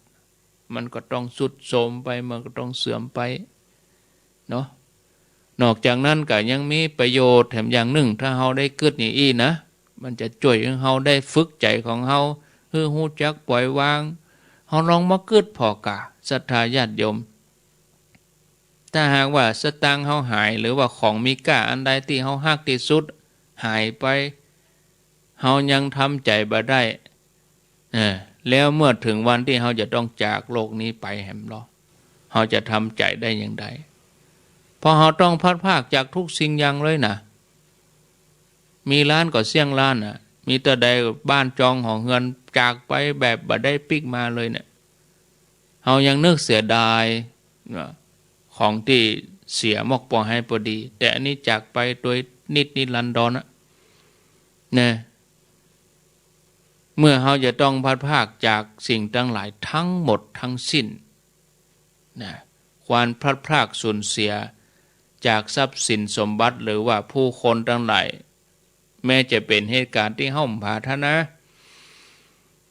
มันก็ต้องสุดโทรมไปมันก็ต้องเสื่อมไปเนาะนอกจากนั้นก็ยังมีประโยชน์แถมอย่างหนึ่งถ้าเฮาได้กึดอย่างอี้นะมันจะช่วยให้เฮาได้ฝึกใจของเฮาให้รู้จักปล่อยวางเฮาลองมากึดพอกะศรัทธาญาติโยมถ้าหากว่าสตางค์เฮาหายหรือว่าของมีค่าอันใดที่เฮาฮักที่สุดหายไปเฮายังทำใจบ่ได้แล้วเมื่อถึงวันที่เฮาจะต้องจากโลกนี้ไปแหมล้อเฮาจะทำใจได้อย่างไรเพราะเฮาต้องพัดภาคจากทุกสิ่งอย่างเลยนะมีล้านก็เสี่ยงล้านน่ะมีแต่ใดบ้านจองของเงินจากไปแบบบ่ได้ปิกมาเลยเนี่ยเฮายังนึกเสียดายของที่เสียมอกปอให้พอดีแต่อันนี้จากไปโดยนิรันดรนะ นะเมื่อเราจะต้องพัดภาคจากสิ่งทั้งหลายทั้งหมดทั้งสิ้นนะความพลัดพรากสูญเสียจากทรัพย์สินสมบัติหรือว่าผู้คนทั้งหลายแม้จะเป็นเหตุการณ์ที่เฮาปรารถนา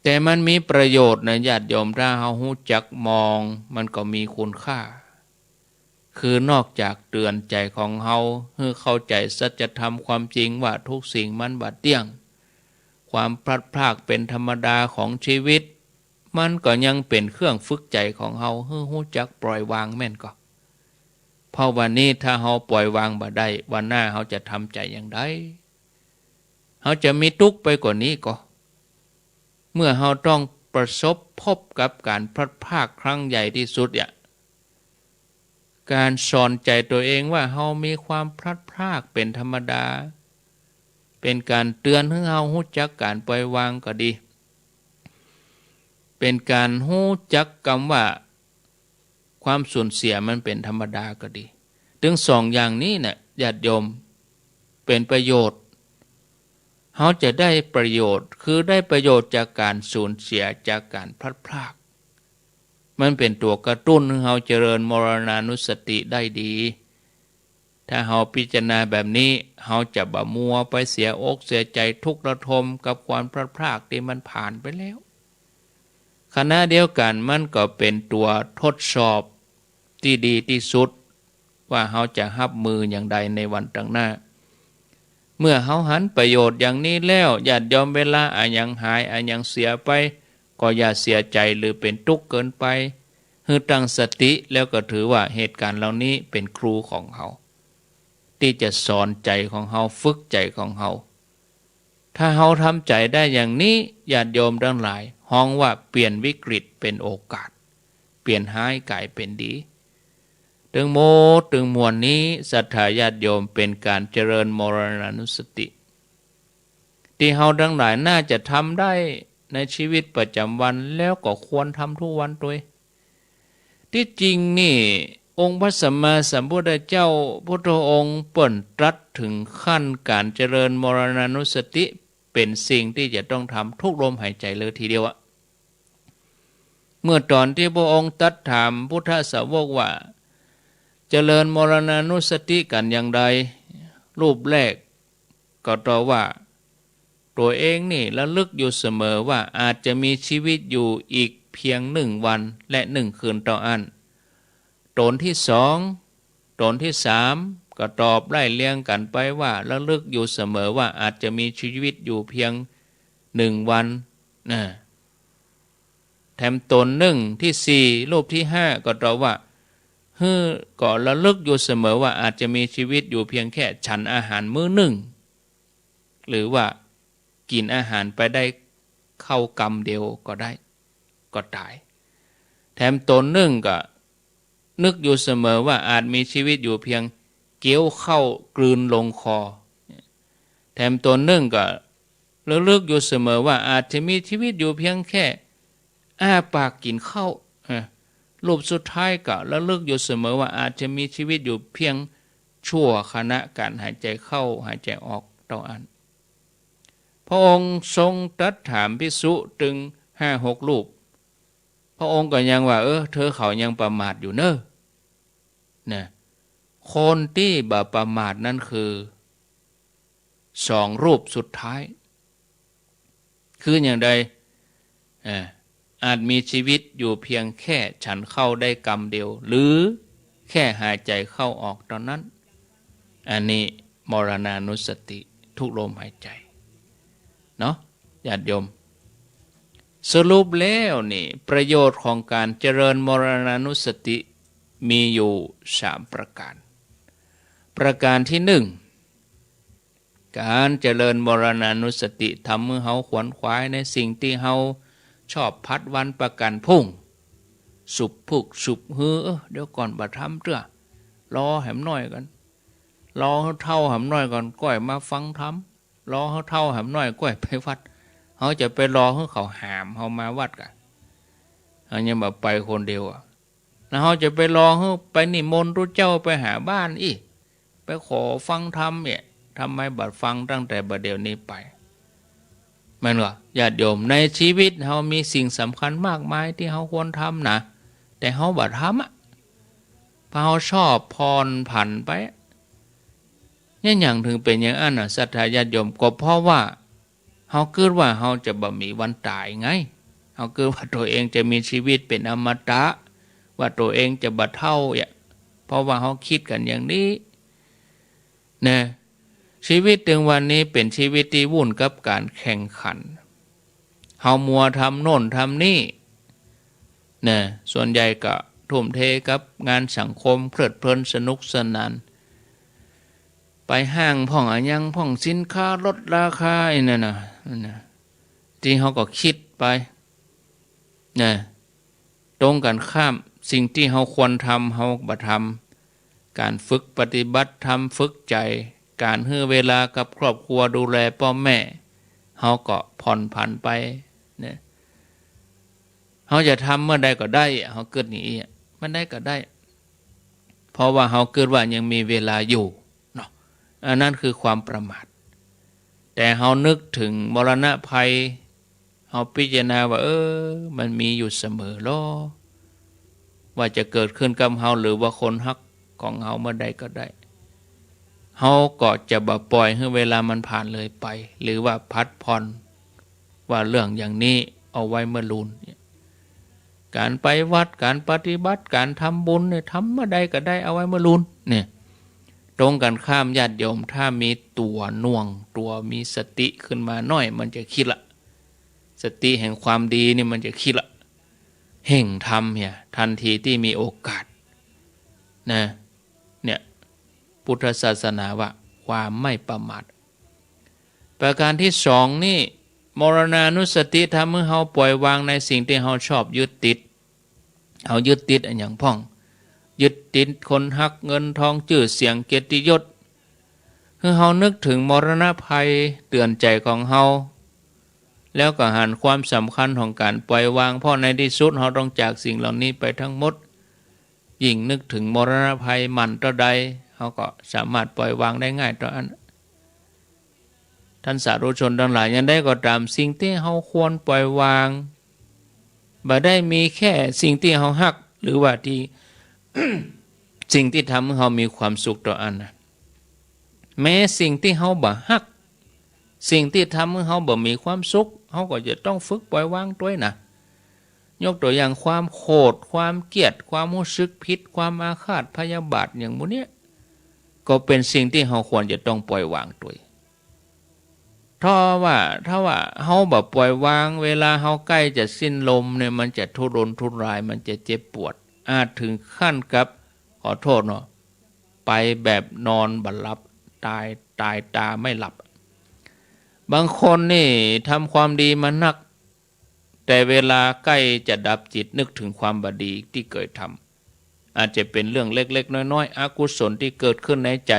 แต่มันมีประโยชน์นะญาติโยมถ้าเฮารู้จักมองมันก็มีคุณค่าคือนอกจากเตือนใจของเฮาให้เข้าใจสัจธรรมความจริงว่าทุกสิ่งมันบัดเที่ยงความพลัดพรากเป็นธรรมดาของชีวิตมันก็ยังเป็นเครื่องฝึกใจของเฮาให้รู้จักปล่อยวางแม่นก็เพราะวันนี้ถ้าเฮาปล่อยวางบ่ได้วันหน้าเฮาจะทำใจอย่างไรเฮาจะมีทุกข์ไปกว่านี้ก็เมื่อเฮาต้องประสบพบกับการพลัดพรากครั้งใหญ่ที่สุดเนี่ยการสอนใจตัวเองว่าเฮามีความพลัดพรากเป็นธรรมดาเป็นการเตือนให้เฮารู้จักการปล่อยวางก็ดีเป็นการรู้จักคำว่าความสูญเสียมันเป็นธรรมดาก็ดีถึงสองอย่างนี้เนี่ยญาติโยมเป็นประโยชน์เขาจะได้ประโยชน์คือได้ประโยชน์จากการสูญเสียจากการพลัดพรากมันเป็นตัวกระตุ้นให้เราเจริญมรณานุสติได้ดีถ้าเราพิจารณาแบบนี้เราจะบ่มัวไปเสียอกเสียใจทุกข์ระทมกับความพลัดพรากที่มันผ่านไปแล้วขณะเดียวกันมันก็เป็นตัวทดสอบที่ดีที่สุดว่าเราจะรับมืออย่างใดในวันข้างหน้าเมื่อเขาหันประโยชน์อย่างนี้แล้วญาติโยมเวลาอันยังหายอันยังเสียไปก็อย่าเสียใจหรือเป็นทุกข์เกินไปให้ตั้งสติแล้วก็ถือว่าเหตุการณ์เหล่านี้เป็นครูของเขาที่จะสอนใจของเขาฝึกใจของเขาถ้าเขาทำใจได้อย่างนี้ญาติโยมทั้งหลายฮ้องว่าเปลี่ยนวิกฤตเป็นโอกาสเปลี่ยนหายกลายเป็นดีถึงโมถึงมวลนี้ศรัทธาญาติโยมเป็นการเจริญมรณานุสติที่เราทั้งหลายน่าจะทำได้ในชีวิตประจำวันแล้วก็ควรทำทุกวันด้วยที่จริงนี่องค์พระสัมมาสัมพุทธเจ้าพุทธองค์เปิ่นตรัสถึงขั้นการเจริญมรณานุสติเป็นสิ่งที่จะต้องทำทุกลมหายใจเลยทีเดียวอะเมื่อตอนที่พระองค์ตรัสถามพุทธสาวกว่าเจริญมรณานุสติกันอย่างใดรูปแรกก็ตอบว่าตัวเองนี่ระลึกอยู่เสมอว่าอาจจะมีชีวิตอยู่อีกเพียง1 วันและ1 คืนต่ออันตนที่2ตนที่3ก็ตอบไล่เลียงกันไปว่าระลึกอยู่เสมอว่าอาจจะมีชีวิตอยู่เพียง1 วันนะแถมตนที่4รูปที่5ก็ตอบว่าก็ระลึกอยู่เสมอว่าอาจจะมีชีวิตอยู่เพียงแค่ฉันอาหารมื้อหนึ่งหรือว่ากินอาหารไปได้เข้ากำเดียวก็ได้ก็ตายแถมตนก็นึกอยู่เสมอว่าอาจมีชีวิตอยู่เพียงเกี้ยวเข้ากลืนลงคอแถมตนก็ระลึกอยู่เสมอว่าอาจจะมีชีวิตอยู่เพียงแค่อ้าปากกินข้าวรูปสุดท้ายก็ระลึกอยู่เสมอว่าอาจจะมีชีวิตอยู่เพียงชั่วขณะการหายใจเข้าหายใจออกต่ออันพระองค์ทรงตรัสถามภิกษุถึง5-6 รูปพระองค์ก็ยังว่าเธอเขายังประมาทอยู่เนอะนะคนที่บ่ประมาทนั่นคือ2 รูปสุดท้ายคืออย่างใดอาจมีชีวิตอยู่เพียงแค่ฉันเข้าได้กำเดียวหรือแค่หายใจเข้าออกตอนนั้นอันนี้มรณานุสติทุกลมหายใจเนาะญาติโยมสรุปแล้วนี่ประโยชน์ของการเจริญมรณานุสติมีอยู่3 ประการประการที่1การเจริญมรณานุสติทำให้เฮาขวนขวายในสิ่งที่เฮาชอบพัดวันประกันพุ่งสุบพุกสุบเดี๋ยวก่อนบัดทำเถอะรอแหมหน่อยกันรอเท่าแหมหน่อยก่อนก้อยมาฟังธรรมรอเท่าแหมหน่อยก้อยไปวัดเขาจะไปรอให้เขาหามเขามาวัดกันเขายังแบบไปคนเดียวแล้วเขาจะไปรอให้ไปนิมนต์พระเจ้าไปหาบ้านไปขอฟังธรรมเนี่ยทำไมบัดฟังตั้งแต่บัดเดี๋ยวนี้ไป มันก็ญาติโยมในชีวิตเรามีสิ่งสำคัญมากมายที่เราควรทำนะแต่เราบ่ทำเพราะเราชอบพรผันไปเนี่ยอย่างถึงเป็นอย่างนั้นศรัทธาญาติโยมก็เพราะว่าเราคิดว่าเราจะบ่มีวันตายไงเราคิดว่าตัวเองจะมีชีวิตเป็นอมตะว่าตัวเองจะบ่เฒ่าเพราะว่าเราคิดกันอย่างนี้นะชีวิตถึงวันนี้เป็นชีวิตที่วุ่นกับการแข่งขันเฮามัวทำโน่นทำนี่นะส่วนใหญ่ก็ทุ่มเทกับงานสังคมเพลิดเพลินสนุกสนานไปห้างพ่องอะยังพ่องสินค้าลดราคาไอ้นั่นน่ะที่เขาก็คิดไปนะตรงกันข้ามสิ่งที่เขาควรทำเขาบ่ทำการฝึกปฏิบัติธรรมฝึกใจการให้เวลากับครอบครัวดูแลพ่อแม่เขาก็ผ่อนผันไปเนี่ยเขาจะทำเมื่อใดก็ได้เขาเกิดหนีมันได้ก็ได้เพราะว่าเขาเกิดว่ายังมีเวลาอยู่เนาะอันนั้นคือความประมาทแต่เขานึกถึงมรณะภัยเขาพิจารณาว่ามันมีอยู่เสมอล้อว่าจะเกิดขึ้นกับเขาหรือว่าคนฮักของเขาเมื่อใดก็ได้เขาก็จะบ่ปล่อยให้เวลามันผ่านเลยไปหรือว่าพัดผ่อนว่าเรื่องอย่างนี้เอาไว้เมื่อลูนการไปวัดการปฏิบัติการทำบุญเนี่ยทำเมื่อใดก็ได้เอาไว้เมื่อลูนเนี่ยตรงกันข้ามญาติโยมถ้ามีตัวน่วงตัวมีสติขึ้นมาหน่อยมันจะคิดละสติแห่งความดีนี่มันจะคิดละเห่งทำเนี่ยทันทีที่มีโอกาสนะเนี่ยพุทธศาสนาว่าความไม่ประมาทประการที่สองนี่มรณานุสติทำให้เราปล่อยวางในสิ่งที่เราชอบยึดติดเรายึดติดอย่างพ่องยึดติดคนฮักเงินทองชื่อเสียงเกียรติยศคือเรานึกถึงมรณะภัยเตือนใจของเราแล้วก็หันความสำคัญของการปล่อยวางเพราะในที่สุดเราต้องจากสิ่งเหล่านี้ไปทั้งหมดยิ่งนึกถึงมรณะภัยมันต่อใดเขาก็สามารถปล่อยวางได้ง่ายต่ออันท่านสาธุชนทั้งหลายยังได้ก็ตามสิ่งที่เขาควรปล่อยวางบ่ได้มีแค่สิ่งที่เขาฮักหรือว่าที่ สิ่งที่ทำให้เขามีความสุขต่ออันนะแม้สิ่งที่เขาบ่ฮักสิ่งที่ทำให้เขาบ่มีความสุขเขาก็จะต้องฝึกปล่อยวางด้วยนะยกตัวอย่างความโกรธความเกลียดความรู้สึกผิดความอาฆาตพยาบาทอย่างพวกนี้ก็เป็นสิ่งที่เราควรจะต้องปล่อยวางด้วยถ้าว่าเขาแบบปล่อยวางเวลาเขาใกล้จะสิ้นลมเนี่ยมันจะทุรนทุรายมันจะเจ็บปวดอาจถึงขั้นกับขอโทษเนาะไปแบบนอนบัดหลับตายตาไม่หลับบางคนนี่ทำความดีมานักแต่เวลาใกล้จะดับจิตนึกถึงความบดีที่เคยทำอาจจะเป็นเรื่องเล็กๆน้อยๆอกุศลที่เกิดขึ้นในใจ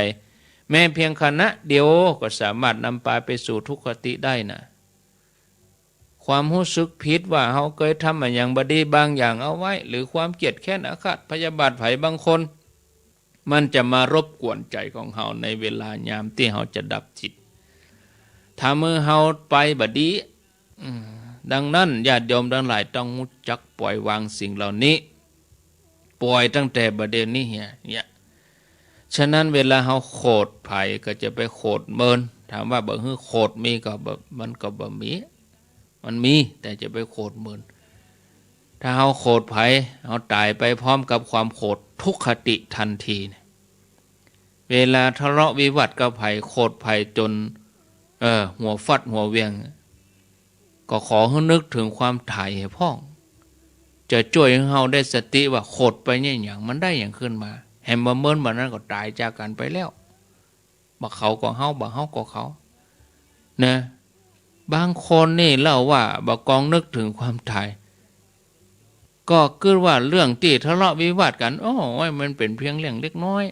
แม้เพียงขณะเดียวก็สามารถนำพาไปสู่ทุกขติได้นะความรู้สึกผิดว่าเขาเคยทำอย่างบดีบางอย่างเอาไว้หรือความเกลียดแค้นอาฆาตพยาบาทไผบางคนมันจะมารบกวนใจของเขาในเวลายามที่เขาจะดับจิตถ้ามือเขาไปบดีดังนั้นญาติโยมทั้งหลายต้องรู้จักปล่อยวางสิ่งเหล่านี้ปล่อยตั้งแต่ประเด็นนี้เนี่ยฉะนั้นเวลาเขาโกรธไผก็จะไปโกรธเมินถามว่าบ่ฮื้อโกรธมีก็มันก็บ่มีมันมีแต่จะไปโกรธเมินถ้าเขาโกรธไผเขาตายไปพร้อมกับความโกรธทุกขติทันทีเวลาทะเลาะวิวาทกับไผโกรธไผจนหัวฟัดหัวเวียงก็ขอให้นึกถึงความถ่ายให้พ้องจะช่วยให้เราได้สติว่าโคตรไปเนี่ยอย่างมันได้อย่างขึ้นมาแฮมเบอร์เมินบัดนั้นก็ตายจากกันไปแล้วบักเขาก็เฮาบักเฮาก็เขานะบางคนนี่เล่าว่าบักกองนึกถึงความตายก็คือว่าเรื่องที่ทะเลาะวิวาทกันมันเป็นเพียงเรื่องเล็กน้อย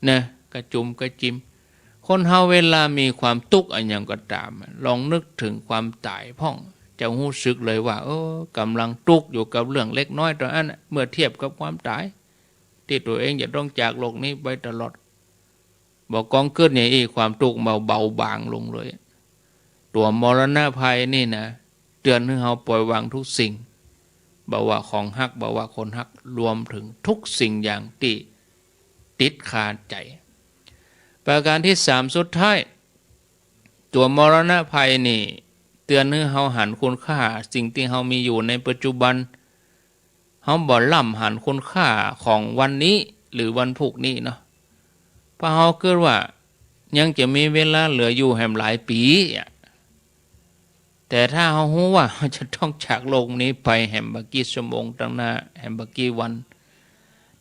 นะกระจุมกระจิมคนเฮาเวลามีความทุกข์อันอย่างก็ตามลองนึกถึงความตายพ่องจะรู้สึกเลยว่ากำลังทุกข์อยู่กับเรื่องเล็กน้อยตอนนั้นเมื่อเทียบกับความตายที่ตัวเองจะต้องจากโลกนี้ไปตลอดบอกกองเกิดอย่างนี้ความทุกข์เบาบางลงเลย ตัวมรณะภัยนี่นะเตือนให้เราปล่อยวางทุกสิ่งบ่ว่าของฮักบ่ว่าคนฮักรวมถึงทุกสิ่งอย่างที่ติดคาใจประการที่3สุดท้ายตัวมรณะภัยนี่เตือนให้เราหันคุณค่าสิ่งที่เรามีอยู่ในปัจจุบันเราบ่ล่ำหันคุณค่าของวันนี้หรือวันพรุ่งนี้เนาะเพราะเราเกิดว่ายังจะมีเวลาเหลืออยู่แห่งหลายปีแต่ถ้าเรารู้ว่าเราจะต้องจากโลกนี้ไปแห่งบักกี่ชั่วโมงตั้งหน้าแห่งบักกี่วัน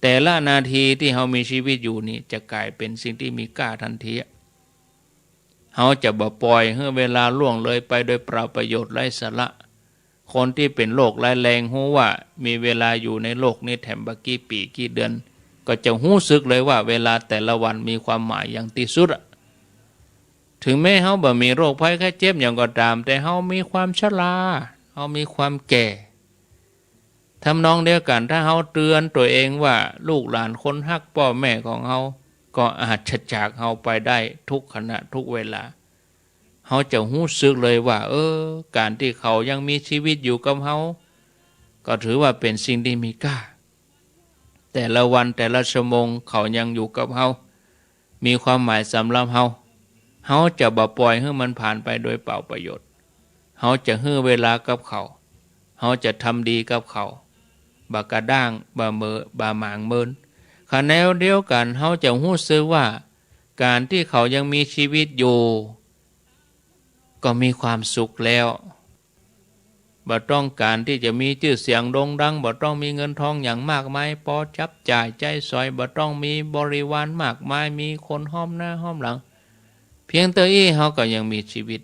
แต่ละนาทีที่เรามีชีวิตอยู่นี่จะกลายเป็นสิ่งที่มีค่าทันทีเราจะบ่ปล่อยให้เวลาล่วงเลยไปโดยเปล่าประโยชน์ไร้สาระคนที่เป็นโรคร้ายแรงรู้ว่ามีเวลาอยู่ในโลกนี้แถมบักกี่ปีกี่เดือนก็จะรู้สึกเลยว่าเวลาแต่ละวันมีความหมายอย่างที่สุดถึงแม้เฮาบ่มีโรคภัยไข้เจ็บอย่างก็ตามแต่เฮามีความชราเฮามีความแก่ทำนองเดียวกันถ้าเฮาเตือนตัวเองว่าลูกหลานคนฮักพ่อแม่ของเฮาก็อาจจะจากเฮาไปได้ทุกขณะทุกเวลาเฮาจะรู้สึกเลยว่าการที่เขายังมีชีวิตอยู่กับเฮาก็ถือว่าเป็นสิ่งที่มีค่าแต่ละวันแต่ละชั่วโมงเขายังอยู่กับเฮามีความหมายสำหรับเฮาจะบ่ปล่อยให้มันผ่านไปโดยเปล่าประโยชน์เฮาจะให้เวลากับเขาเฮาจะทำดีกับเขาบ่กระด้างบ่หมางเมินขณะเดียวกันเฮาจะรู้สึกว่าการที่เขายังมีชีวิตอยู่ก็มีความสุขแล้วบ่ต้องการที่จะมีชื่อเสียงโด่งดังบ่ต้องมีเงินทองอย่างมากมายพอจับจ่ายใจสอยบ่ต้องมีบริวารมากมายมีคนห้อมหน้าห้อมหลังเพียงแต่เขาก็ยังมีชีวิต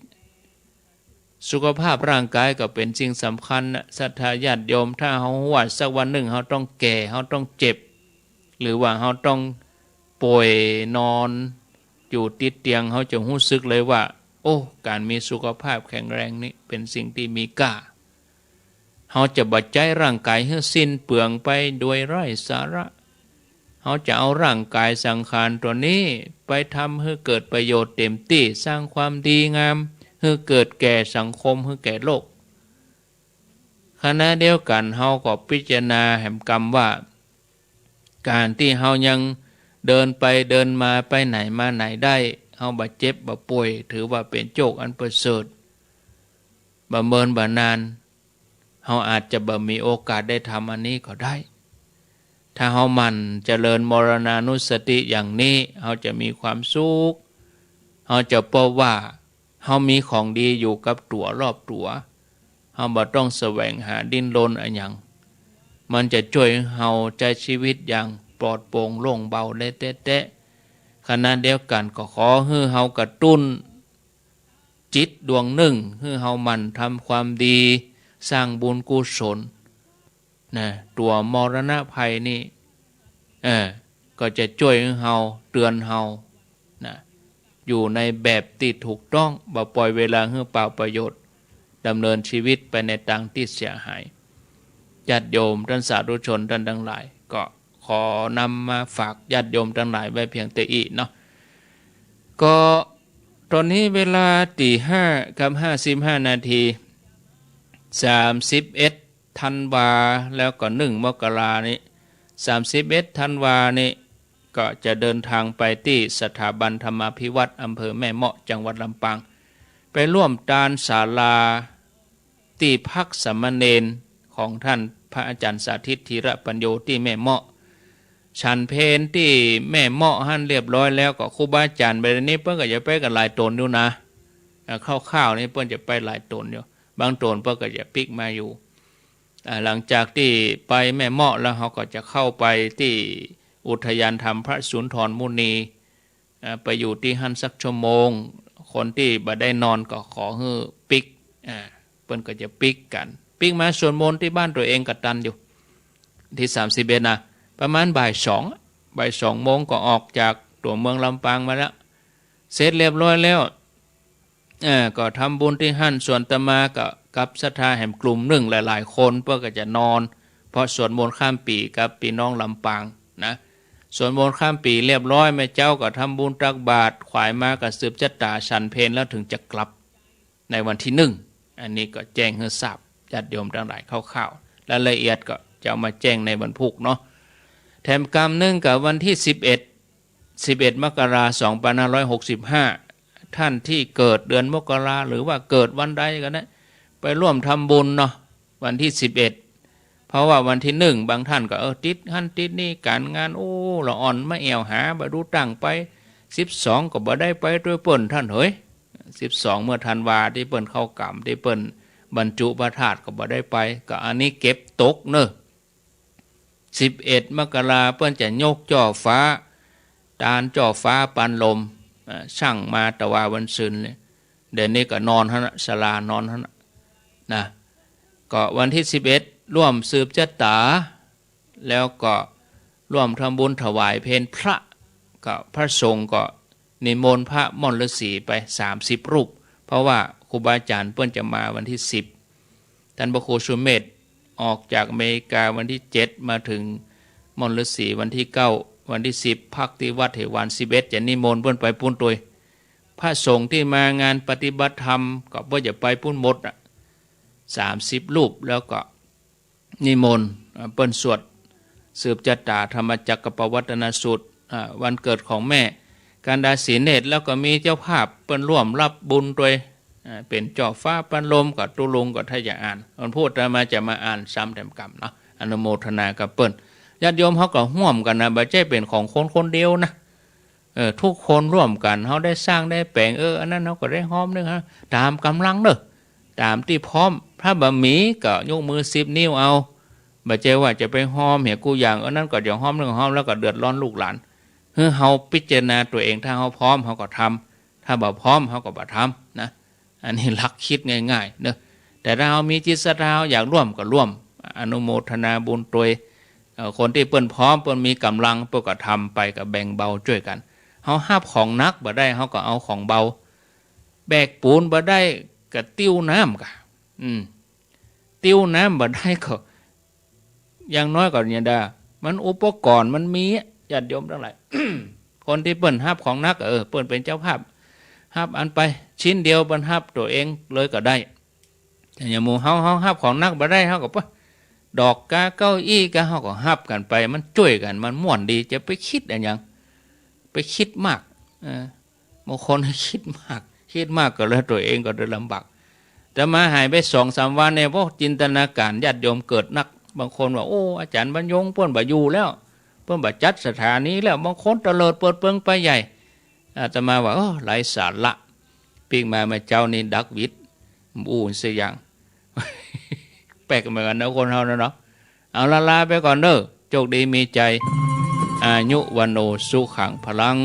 สุขภาพร่างกายก็เป็นสิ่งสำคัญนะศรัทธาญาติโยมถ้าเขาว่าสักวันหนึ่งเขาต้องแก่เขาต้องเจ็บหรือว่าเขาต้องป่วยนอนอยู่ติดเตียงเขาจะรู้สึกเลยว่าการมีสุขภาพแข็งแรงนี้เป็นสิ่งที่มีค่าเขาจะบัดใจร่างกายให้สิ้นเปลืองไปโดยไร้สาระเขาจะเอาร่างกายสังขารตัวนี้ไปทำให้เกิดประโยชน์เต็มที่สร้างความดีงามให้เกิดแก่สังคมให้แก่โลกขณะเดียวกันเขาก็พิจารณาแห่งกรรมว่าการที่เขายังเดินไปเดินมาไปไหนมาไหนได้เขาบาดเจ็บบ่ป่วยถือว่าเป็นโชคอันประเสริฐบ่เมินบ่นานเขาอาจจะบ่มีโอกาสได้ทำอันนี้ก็ได้ถ้าเขามันเจริญมรณานุสติอย่างนี้เขาจะมีความสุขเขาจะพบว่าเขามีของดีอยู่กับตัวรอบตัวเขาบ่ต้องแสวงหาดิ้นรนอะไรอย่างมันจะช่วยเขาใจชีวิตอย่างปลอดโปร่งโล่งเบาได้แท้ๆขณะเดียวกันก็ขอให้เขากระตุ้นจิตดวงหนึ่งให้เขามันทำความดีสร้างบุญกุศลนะตัวมรณะภัยนี่ก็จะช่วยเฮาเตือนเฮานะอยู่ในแบบที่ถูกต้องบ่ปล่อยเวลาให้เปล่าประโยชน์ดำเนินชีวิตไปในทางที่เสียหายญาติโยมท่านสาธุชนท่านทั้งหลายก็ขอนำมาฝากญาติโยมทั้งหลายไว้เพียงแต่อีกเนาะก็ตอนนี้เวลาตี 5:55 นาที31ธันวาแล้วก็1 มกรานี้31ธันวานี้ก็จะเดินทางไปที่สถาบันธรรมาภิวัตรอำเภอแม่เมาะจังหวัดลำปางไปร่วมตานศาลาที่พักสามเณรของท่านพระอาจารย์สาธิตธีระปัญโยที่แม่เมาะฉันเพลที่แม่เมาะหั่นเรียบร้อยแล้วก็ครูบาอาจารย์ไปนี้เพิ่นก็จะไปกันหลายตนอยู่นะคร่าวๆนี่เพิ่นจะไปหลายตนอยู่บางตนเพิ่นก็จะปิกมาอยู่หลังจากที่ไปแม่เมาะแล้วเขาก็จะเข้าไปที่อุทยานธรรมพระสุนทรมุนีไปอยู่ที่หั่นสักชั่วโมงคนที่บ่ได้นอนก็ขอให้ปิกเพิ่นก็จะปิกกันปิกมาสวดมนต์ที่บ้านตัวเองก็ตันอยู่ที่31นะประมาณบ่าย2โมงก็ออกจากตัวเมืองลำปางมาแล้วเสร็จเรียบร้อยแล้วก็ทำบุญที่หั่นส่วนตมากับศรัทธาแห่งกลุ่มหนึ่งหลายๆคนเพื่อก็จะนอนเพราะสวดมนต์ข้ามปีกับพี่น้องลำปางนะสวดมนต์ข้ามปีเรียบร้อยแม่เจ้าก็ทำบุญตักบาตรขวายมากับสืบชะตาฉันเพลแล้วถึงจะกลับ ในวันที่หนึ่งอันนี้ก็แจ้งให้ทราบญาติโยมทั้งหลายคร่าวๆรายละเอียดก็จะเอามาแจ้งในวันพุธเนาะแถมกรรมหนึ่งกับวันที่11มกราคม2565ท่านที่เกิดเดือนมกราหรือว่าเกิดวันใดก็ได้ไปร่วมทำบุญเนาะวันที่11เพราะว่าวันที่หนึ่งบางท่านก็ติดหันติดนี่การงานละอ่อนไม่แอวหาบ่ดูตั้งไป12ก็บ่ได้ไปด้วยเปิ้นท่านเฮ้ย12เมื่อธันวาที่เปิ้นเข้ากรรมที่เปิ้นบรรจุพระธาตุก็บ่ได้ไปก็อันนี้เก็บตกเนอะ11มกราเปิ้นจะยกจ่อฟ้าตาลจ่อฟ้าปานลมช่างมาตะวาวันซืนเลยเดี๋ยวนี้ก็นอนหั่นศาลานอนหั่นนะก็วันที่11ร่วมสืบชะตาแล้วก็ร่วมทำบุญถวายเพลพระก็พระสงฆ์ก็นิมนต์พระม่อนฤาษีไป30รูปเพราะว่าครูบาอาจารย์เปิ้นจะมาวันที่10ท่านพระครูสุเมธออกจากอเมริกาวันที่7มาถึงม่อนฤาษีวันที่9วันที่10พักที่วัดเหวัน11จะนิมนต์เปิ้นไปปุ้นตุยพระสงฆ์ที่มางานปฏิบัติธรรมก็บ่จะไปปุ้นหมด30รูปแล้วก็นิมนต์เปิ้นสวดสืบชะตาธรรมจักรปวัตนสูตรวันเกิดของแม่การดาศีเนตรแล้วก็มีเจ้าภาพเปิ้นร่วมรับบุญด้วยเป็นเจ้าฟ้าปันลมกับตุลุงกับทายาอ่านคนพูดมาจะมาอ่านซ้ำแถมกรรมเนาะอนุโมทนากับเปิ้นญาติโยมเขาก็ร่วมกันนะบ่ใช่เป็นของคนคนเดียวนะทุกคนร่วมกันเขาได้สร้างได้แปลงอันนั้นเขาก็ได้หอมนึงฮะตามกำลังเด้อตามที่พร้อมถ้าบะหมี่ก็ยกมือ10 นิ้วเอาบ่ใช่ว่าจะไปหอมเหี่ยกูอย่างอันนั้นก็เดี๋ยวหอมนึงหอมแล้วก็เดือดร้อนลูกหลานเฮาพิจารณาตัวเองถ้าเฮาพร้อมเฮาก็ทำถ้าบ่พร้อมเฮาก็บ่ทำนะอันนี้หลักคิดง่ายๆเนอะแต่ถ้าเรามีจิตศรัทธาอยากร่วมก็ร่วมอนุโมทนาบุญโดยคนที่เปิ้นพร้อมเปิ้นมีกำลังเปิ้นก็ทำไปก็แบ่งเบาช่วยกันเฮาหับของหนักบ่ได้เฮาก็เอาของเบาแบกปูนบ่ได้ก็ติ้วน้ำกะติ้วน้ำบ่ได้ก็อย่างน้อยก็เนี่ยได้มันอุปกรณ์มันมีญาติโยมทั้งหลาย คนที่เปิ้นหับของหนักเปิ้นเป็นเจ้าภาพหับอันไปชิ้นเดียวเปิ้นหับตัวเองเลยก็ได้แต่อย่างหมู่เฮาหับของหนักบ่ได้เฮาก็ปะดอกกาเก้าอี้ก็เฮาก็หับกันไปมันช่วยกันมันม่วนดีจะไปคิดอะไรอย่างไปคิดมากบางคนคิดมากก็เลยตัวเองก็ได้ลำบากแต่มาหายไป2-3 วันเนี่ยพวกจินตนาการญาติโยมเกิดนักบางคนว่าอาจารย์บรรยงเปิ้นบ่อยู่แล้วเปิ้นบ่จัดสถานีแล้วบางคนตะเลิดเปิดเปิงไปใหญ่อาตมาว่าไร้สาระปีกมาเจ้านี่ดักวิทย์เสียอย่าง แปลกเหมือนกันนะคนเฮาเนาะเอาลาไปก่อนเด้อโชคดีมีใจอายุวันโนสุขังพลัง